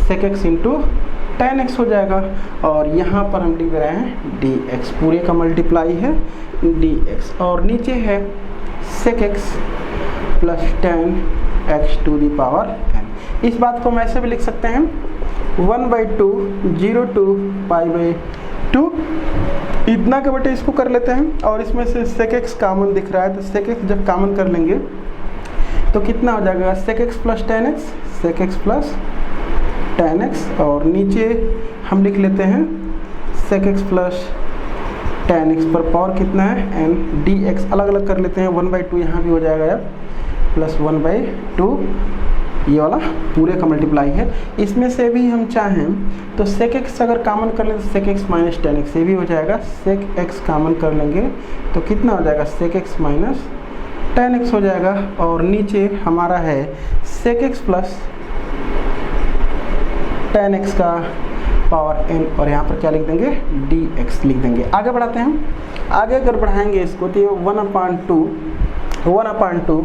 sec x into tan x हो जाएगा, और यहाँ पर हम लिख रहे हैं dx, पूरे का मल्टीप्लाई है dx, और नीचे है sec x plus 10x to the power n। इस बात को हम ऐसे भी लिख सकते हैं 1/2 0 to π/2 इतना के बटे इसको कर लेते हैं और इसमें से sec x कॉमन दिख रहा है तो sec x जब कॉमन कर लेंगे तो कितना हो जाएगा sec x plus 10x sec x plus 10x और नीचे हम लिख लेते हैं sec x प्लस 10x पर पावर कितना है n dx अलग अलग कर लेते हैं 1/2 यहाँ भी हो जाएगा यार प्लस 1/2 ये वाला पूरे का मल्टीप्लाई है। इसमें से भी हम चाहें तो sec x अगर कॉमन कर लें तो sec x माइनस 10x ये भी हो जाएगा। sec x कॉमन कर लेंगे तो कितना हो जाएगा sec x माइनस 10x हो जाएगा और नीचे हमारा है sec x प्लस 10x का पावर n और यहाँ पर क्या लिख देंगे dx लिख देंगे। आगे बढ़ाते हैं। आगे अगर बढ़ाएंगे इसको तो ये 1/2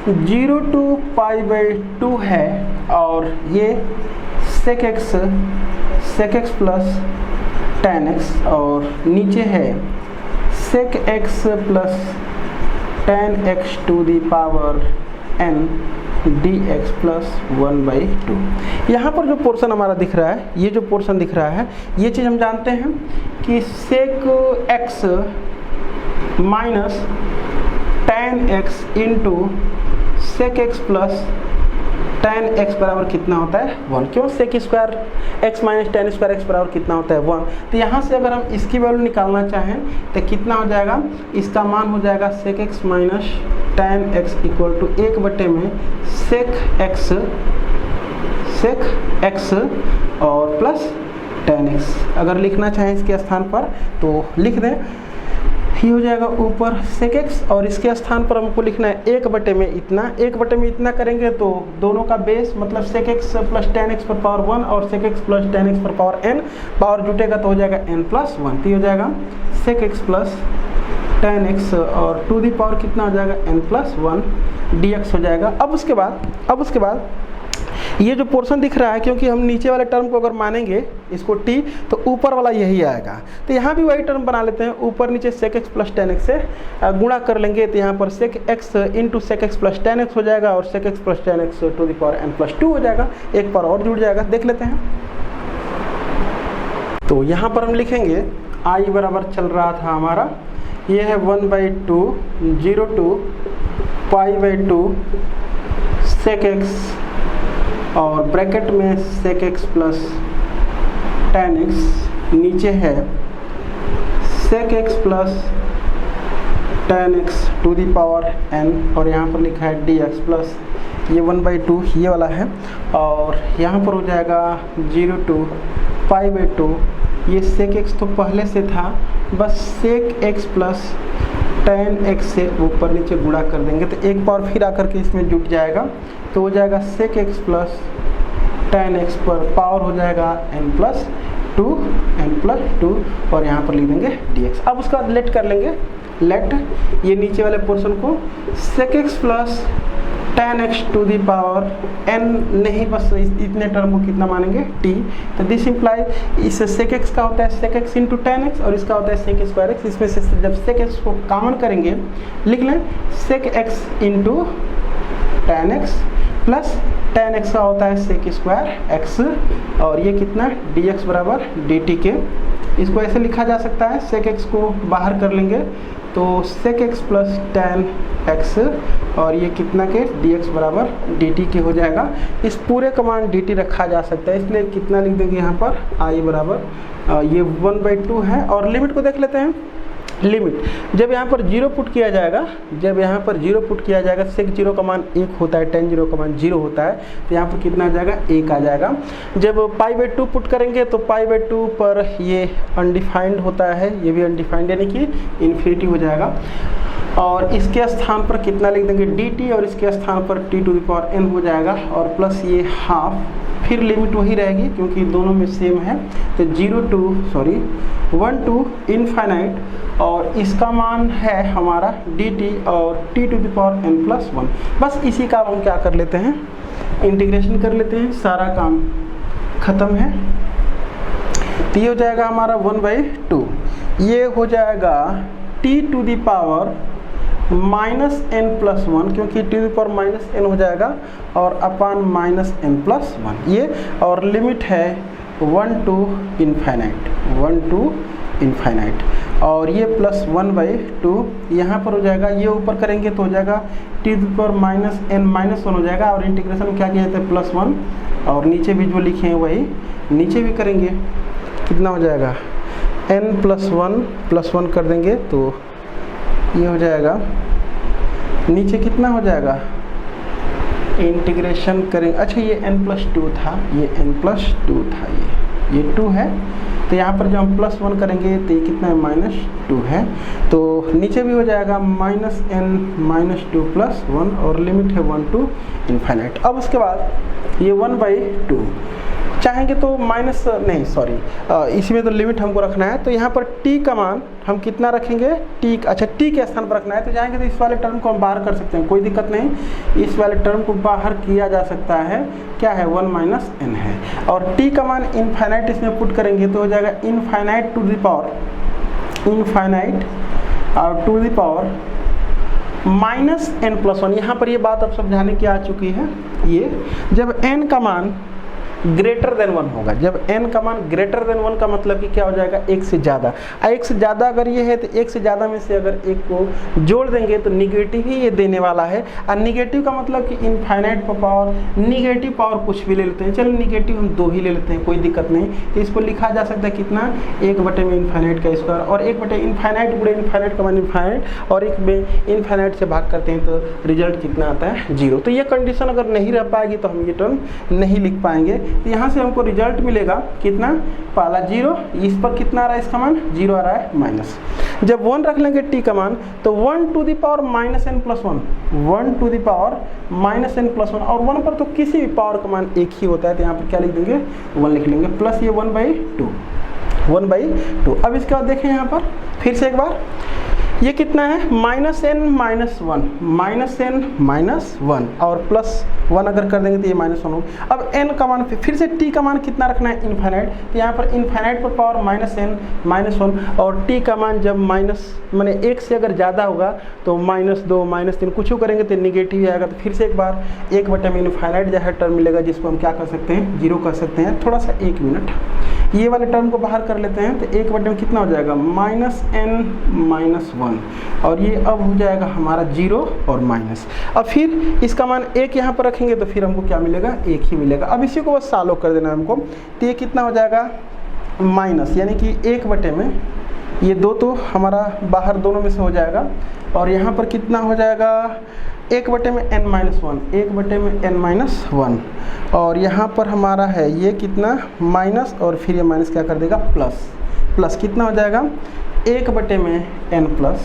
0 to π/2 है और ये sec x प्लस 10x और नीचे है sec x plus 10x to the power n dx plus 1/2। यहाँ पर जो पोर्शन हमारा दिख रहा है ये जो पोर्शन दिख रहा है ये चीज़ हम जानते हैं कि sec x minus 10x into sec x plus 10x बराबर कितना होता है 1। क्यों sec square x minus 10 square x बराबर कितना होता है 1। तो यहाँ से अगर हम इसकी वैल्यू निकालना चाहें तो कितना हो जाएगा इसका मान हो जाएगा sec x minus 10x equal to 1/में sec x और प्लस 10x। अगर लिखना चाहें इसके स्थान पर तो लिख दें ये हो जाएगा ऊपर sec x और इसके स्थान पर हमको लिखना है 1/में इतना। 1/में इतना करेंगे तो दोनों का बेस मतलब sec x प्लस 10x पर पावर 1 और sec x प्लस 10x पर पावर n पावर जुटेगा तो हो जाएगा n प्लस 1। तो ये हो जाएगा sec x प्लस 10x और टू दी पावर कितना हो जाएगा n प्लस 1 dx हो जाएगा। अब उसके बाद ये जो पोर्शन दिख रहा है क्योंकि हम नीचे वाले टर्म को अगर मानेंगे इसको t तो ऊपर वाला यही आएगा। तो यहाँ भी वही टर्म बना लेते हैं ऊपर नीचे sec x प्लस 10x से गुणा कर लेंगे तो यहाँ पर sec x into sec x plus 10x हो जाएगा और sec x plus 10x to the power n plus 2 हो जाएगा। एक पर और जुड़ जाएगा देख लेते हैं। तो यहाँ पर हम लिखेंगे i बराबर चल रहा था हमारा ये है 1/2 0 to π/2 sec x और ब्रैकेट में sec x प्लस 10x नीचे है sec x plus 10x to the power n और यहाँ पर लिखा है dx प्लस ये 1/2 ये वाला है और यहाँ पर हो जाएगा 0 to π/2 ये sec x तो पहले से था बस sec x प्लस 10x से ऊपर नीचे गुणा कर देंगे तो एक पावर फिर आकर के इसमें जुट जाएगा तो हो जाएगा sec x प्लस 10x पर पावर हो जाएगा n प्लस 2 और यहाँ पर लिख देंगे dx। अब उसका बाद लेट कर लेंगे लेट ये नीचे वाले पोर्शन को sec x plus 10x to the power n नहीं बस इतने टर्म को कितना मानेंगे t। तो दिस इम्प्लाई इस sec x का होता है sec x इंटू 10x और इसका होता है sec स्क्वायर x। इसमें से जब sec x को कॉमन करेंगे लिख लें sec x into 10x plus 10x का होता है sec स्क्वायर x और ये कितना dx बराबर dt के। इसको ऐसे लिखा जा सकता है sec x को बाहर कर लेंगे तो sec x प्लस 10x और ये कितना के dx बराबर dt के हो जाएगा। इस पूरे का मान dt रखा जा सकता है इसलिए कितना लिख देंगे यहाँ पर i बराबर ये 1/2 है। और लिमिट को देख लेते हैं। लिमिट जब यहाँ पर 0 पुट किया जाएगा sec 0 का मान 1 होता है tan 0 का मान 0 होता है तो यहाँ पर कितना आ जाएगा 1 आ जाएगा। जब π/2 पुट करेंगे तो π/2 पर ये अनडिफाइंड होता है ये भी अनडिफाइंड यानी कि इन्फिनिटी हो जाएगा और इसके स्थान पर कितना लिख देंगे dt और इसके स्थान पर t to the power n हो जाएगा और प्लस ये हाफ फिर लिमिट वही रहेगी क्योंकि दोनों में सेम है तो 1 to इनफाइनाइट और इसका मान है हमारा dt और t to the power n plus 1। बस इसी का हम क्या कर लेते हैं इंटीग्रेशन कर लेते हैं सारा काम ख़त्म है। तो ये हो जाएगा हमारा 1/2 ये हो जाएगा t to the power -n+1, क्योंकि t⁻n हो जाएगा और अपान -n+1 ये, और लिमिट है 1 to इनफाइनाइट, और ये +1/2 यहाँ पर हो जाएगा, ये ऊपर करेंगे तो हो जाएगा t⁻n-1 हो जाएगा, और इंटीग्रेशन में क्या किया जाता है +1, और नीचे भी जो लिखे हैं वही नीचे भी करेंगे, कितना हो जाएगा n+1 कर देंगे तो ये हो जाएगा, नीचे कितना हो जाएगा, इंटीग्रेशन करेंगे, अच्छा ये n+2 था, ये n+2 था, ये 2 है, तो यहाँ पर जो हम +1 करेंगे तो ये कितना है -2 है, तो नीचे भी हो जाएगा -n-2+1, और लिमिट है 1 to इनफाइनाइट। अब उसके बाद ये 1/2 चाहेंगे तो इसी में तो लिमिट हमको रखना है, तो यहाँ पर t का मान हम कितना रखेंगे, t के स्थान पर रखना है, तो चाहेंगे तो इस वाले टर्म को हम बाहर कर सकते हैं, कोई दिक्कत नहीं, इस वाले टर्म को बाहर किया जा सकता है, क्या है 1 - n है, और t का मान इनफाइनाइट इसमें पुट करेंगे तो हो जाएगा infinite to the power -n+1। यहाँ पर ये बात अब समझाने की आ चुकी है, ये जब n का मान ग्रेटर देन 1 होगा, जब n का मान ग्रेटर देन 1 का मतलब कि क्या हो जाएगा, एक से ज़्यादा, एक से ज़्यादा अगर ये है तो एक से ज़्यादा में से अगर एक को जोड़ देंगे तो निगेटिव ही ये देने वाला है, और निगेटिव का मतलब कि इनफाइनाइट पावर, निगेटिव पावर कुछ भी ले लेते हैं, चलो निगेटिव हम 2 ही ले लेते हैं, कोई दिक्कत नहीं, तो इसको लिखा जा सकता है कितना, 1/इनफाइनाइट का स्क्वायर, और 1/इनफाइनाइट गुणे इनफाइनाइट का मान इनफाइनाइट, और 1 में इनफाइनाइट से भाग करते हैं तो रिजल्ट कितना आता है 0। तो ये कंडीशन अगर नहीं रह पाएगी तो हम ये टर्म नहीं लिख पाएंगे, तो यहाँ से हमको रिजल्ट मिलेगा कितना, पहला 0, इस पर कितना आ रहा है, इसका मान 0 आ रहा है माइनस, जब 1 रख लेंगे t का मान तो 1 to the power -n+1, 1 to the power -n+1, और 1 पर तो किसी भी पावर का मान एक ही होता है, तो यहाँ पर क्या लिख देंगे 1 लिख लेंगे, प्लस ये 1/2। अब इसके बाद देखें यहाँ पर फिर से एक बार, ये कितना है -n-1 और +1 अगर कर देंगे तो ये -1 हो। अब n का मान फिर से t का मान कितना रखना है, इनफाइनाइट, तो यहाँ पर इनफाइनाइट पर पावर -n-1, और t का मान जब माने 1 से अगर ज़्यादा होगा तो -2 -3 कुछ करेंगे तो निगेटिव ही आएगा, तो फिर से एक बार 1/में इनफाइनाइट जैसा टर्म मिलेगा, जिसको हम क्या कर सकते हैं 0 कर सकते हैं। थोड़ा सा 1 मिनट ये वाले टर्म को बाहर कर लेते हैं, तो 1/में कितना हो जाएगा -n-1, और ये अब हो जाएगा हमारा 0 और माइनस। अब फिर इसका मान 1 यहाँ पर रखेंगे तो फिर हमको क्या मिलेगा, 1 ही मिलेगा। अब इसी को बस सॉल्व कर देना हमको, तो ये कितना हो जाएगा माइनस, यानी कि 1/में ये 2 तो हमारा बाहर दोनों में से हो जाएगा, और यहाँ पर कितना हो जाएगा 1/में n-1, 1/में n-1, और यहाँ पर हमारा है ये कितना माइनस, और फिर ये माइनस क्या कर देगा प्लस कितना हो जाएगा 1/में n+1।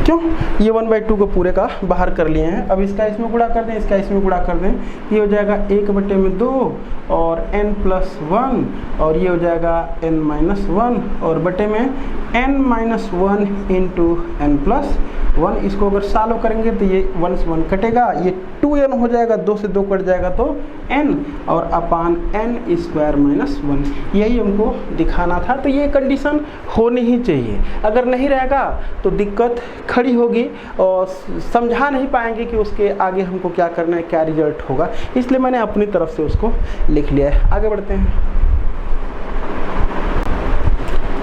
क्यों, ये 1/2 को पूरे का बाहर कर लिए हैं। अब इसका इसमें गुणा कर दें, इसका इसमें गुणा कर दें, ये हो जाएगा 1/2 और n+1, और ये हो जाएगा n-1, और बटे में n-1 इंटू n+1। इसको अगर सॉल्व करेंगे तो ये 1 से 1 कटेगा, ये 2n हो जाएगा, 2 से 2 कट जाएगा तो n, और अपान n² -1, यही हमको दिखाना था। तो ये कंडीशन होनी ही चाहिए, अगर नहीं रहेगा तो दिक्कत खड़ी होगी और समझा नहीं पाएंगे कि उसके आगे हमको क्या करना है, क्या रिजल्ट होगा, इसलिए मैंने अपनी तरफ से उसको लिख लिया है। आगे बढ़ते हैं,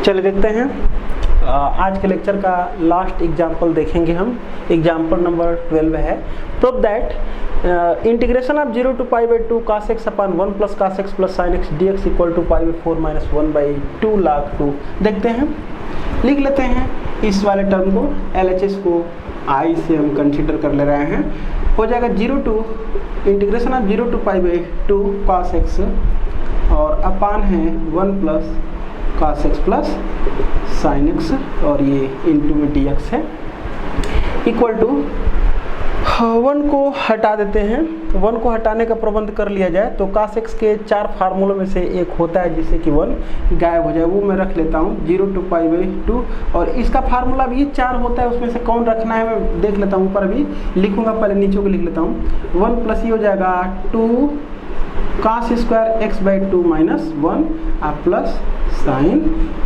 चलिए देखते हैं आज के लेक्चर का लास्ट एग्जाम्पल देखेंगे हम। एग्जाम्पल नंबर 12 है, prove that integration of 0 to π/2 cos x upon 1 plus cos x plus sin x dx equal to π/4 - 1/2 log 2। देखते हैं, लिख लेते हैं इस वाले टर्म को, LHS को I से हम कंसीडर कर ले रहे हैं, हो जाएगा 0 to integration of 0 to π/2 cos x, और अपान है 1 plus cos x plus sin x, और ये इंटू में dx है, इक्वल टू 1 को हटा देते हैं। 1 को हटाने का प्रबंध कर लिया जाए तो cos x के 4 फार्मूलों में से एक होता है जिससे कि 1 गायब हो जाए, वो मैं रख लेता हूँ 0 to π/2, और इसका फार्मूला भी 4 होता है, उसमें से कौन रखना है मैं देख लेता हूँ, ऊपर भी लिखूंगा, पहले नीचे को लिख लेता हूँ। 1 प्लस ये हो जाएगा 2 cos² x/2 - 1 plus sine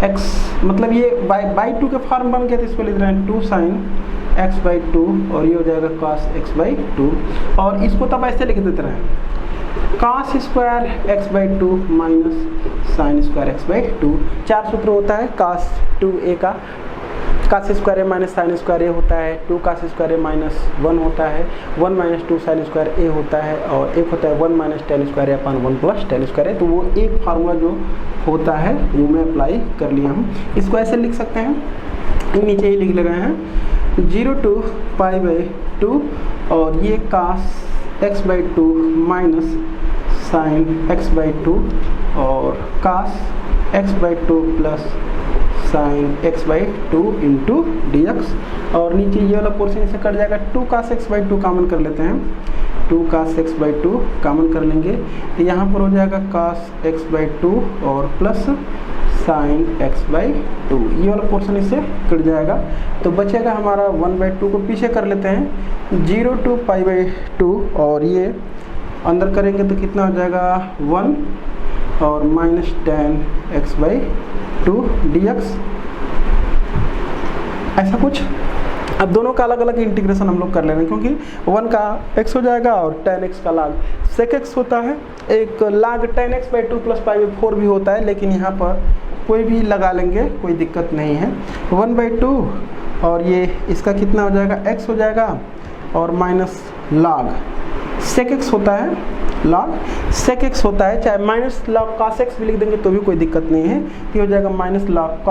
x, मतलब ये बाई टू के फॉर्म बन गया तो इसको लिख रहे हैं 2 साइन एक्स बाई 2 और ये हो जाएगा cos x बाई 2। और इसको तब ऐसे लिख देते रहे cos square x by 2 minus sine square x by 2। 4 सूत्र होता है cos 2a का, cos स्क्वायर ए माइनस साइन स्क्वायर ए होता है, 2 cos स्क्वायर ए माइनस 1 होता है, 1 माइनस 2 साइन स्क्वायर ए होता है, और एक होता है 1 माइनस टेन स्क्वायर ए अपन 1 प्लस टेन स्क्वायर ए। तो वो एक फार्मूला जो होता है वो मैं अप्लाई कर लिया हूँ। इसको ऐसे लिख सकते हैं, नीचे ही लिख लगाए हैं 0 to पाई बाई 2 और ये cos x by 2 minus sine x by 2 और cos x by 2 plus sine x by 2 into d x, और नीचे ये वाला पोर्शन से कट जाएगा। 2 cos x बाई 2 कॉमन कर लेते हैं, 2 cos x बाई 2 कॉमन कर लेंगे तो यहाँ पर हो जाएगा cos x बाई 2 और प्लस साइन x बाई 2, ये वाला पोर्शन इससे कट जाएगा। तो बचेगा हमारा 1 बाई 2 को पीछे कर लेते हैं 0 to पाई बाई 2 और ये अंदर करेंगे तो कितना हो जाएगा 1 और minus ten x by 2 D x, ऐसा कुछ। अब दोनों का अलग अलग इंटीग्रेशन हम लोग कर ले रहे हैं क्योंकि 1 का x हो जाएगा और tan x का लाग sec x होता है, एक लाग tan x by 2 plus pi by 4 भी होता है, लेकिन यहाँ पर कोई भी लगा लेंगे कोई दिक्कत नहीं है। 1 बाई 2 और ये इसका कितना हो जाएगा x हो जाएगा और माइनस लाग sec x होता है, log sec x होता है, चाहे माइनस log cos x भी लिख देंगे तो भी कोई दिक्कत नहीं है। ये हो जाएगा माइनस log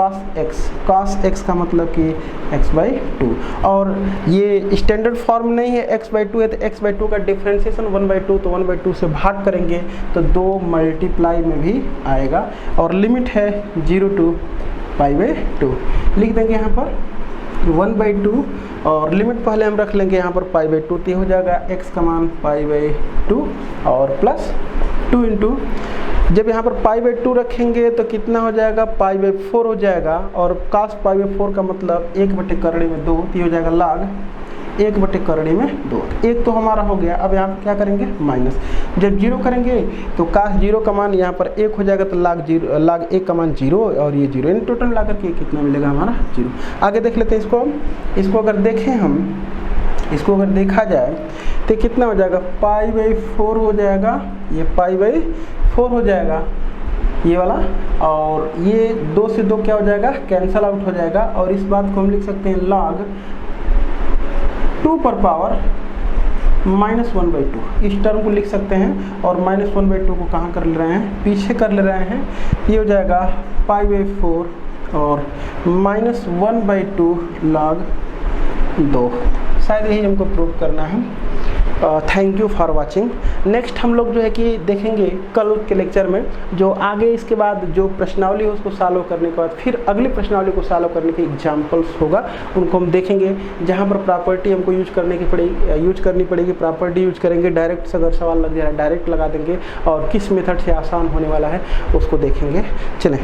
cos x का मतलब कि x बाई 2, और ये स्टैंडर्ड फॉर्म नहीं है, x बाई 2 है तो x बाई 2 का डिफ्रेंसिएशन 1 बाई 2, तो 1 बाई 2 से भाग करेंगे तो 2 मल्टीप्लाई में भी आएगा, और लिमिट है 0 to पाई बाई 2। लिख देंगे यहाँ पर 1 बाई 2 और लिमिट पहले हम रख लेंगे यहाँ पर पाई बाई 2, तो हो जाएगा x का मान पाई बाई 2 और प्लस 2 इंटू, जब यहाँ पर पाई बाई 2 रखेंगे तो कितना हो जाएगा पाई बाई 4 हो जाएगा, और cos पाई बाई 4 का मतलब 1 बटे करड़ी में 2, तो हो जाएगा लाग 1 बटे करड़ी में 2। एक तो हमारा हो गया। अब यहाँ क्या करेंगे माइनस, जब 0 करेंगे तो cos 0 का मान यहाँ पर 1 हो जाएगा, तो लाग 1 का मान 0 और ये 0, इन टोटल ला करके कितना मिलेगा हमारा 0। आगे देख लेते हैं इसको अगर देखें हम, इसको अगर देखा जाए तो कितना हो जाएगा पाई बाई 4 हो जाएगा, ये पाई बाई 4 हो जाएगा ये वाला, और ये 2 से 2 क्या हो जाएगा कैंसल आउट हो जाएगा, और इस बात को हम लिख सकते हैं log 2 पर पावर माइनस 1 बाई 2, इस टर्म को लिख सकते हैं, और माइनस 1 बाई 2 को कहाँ कर ले रहे हैं पीछे कर ले रहे हैं, ये हो जाएगा पाई बाई 4 और माइनस 1 बाई 2 log 2। शायद यही हमको प्रूव करना है। Thank you for watching. Next हम लोग जो है कि देखेंगे कल के लेक्चर में, जो आगे इसके बाद जो प्रश्नावली है उसको सॉल्व करने के बाद फिर अगली प्रश्नावली को सॉल्व करने के एग्जाम्पल्स होगा, उनको हम देखेंगे, जहाँ पर प्रॉपर्टी हमको यूज करनी पड़ेगी प्रॉपर्टी यूज करेंगे, डायरेक्ट से अगर सवाल लग जाए डायरेक्ट लगा देंगे, और किस मेथड से आसान होने वाला है उसको देखेंगे। चलें।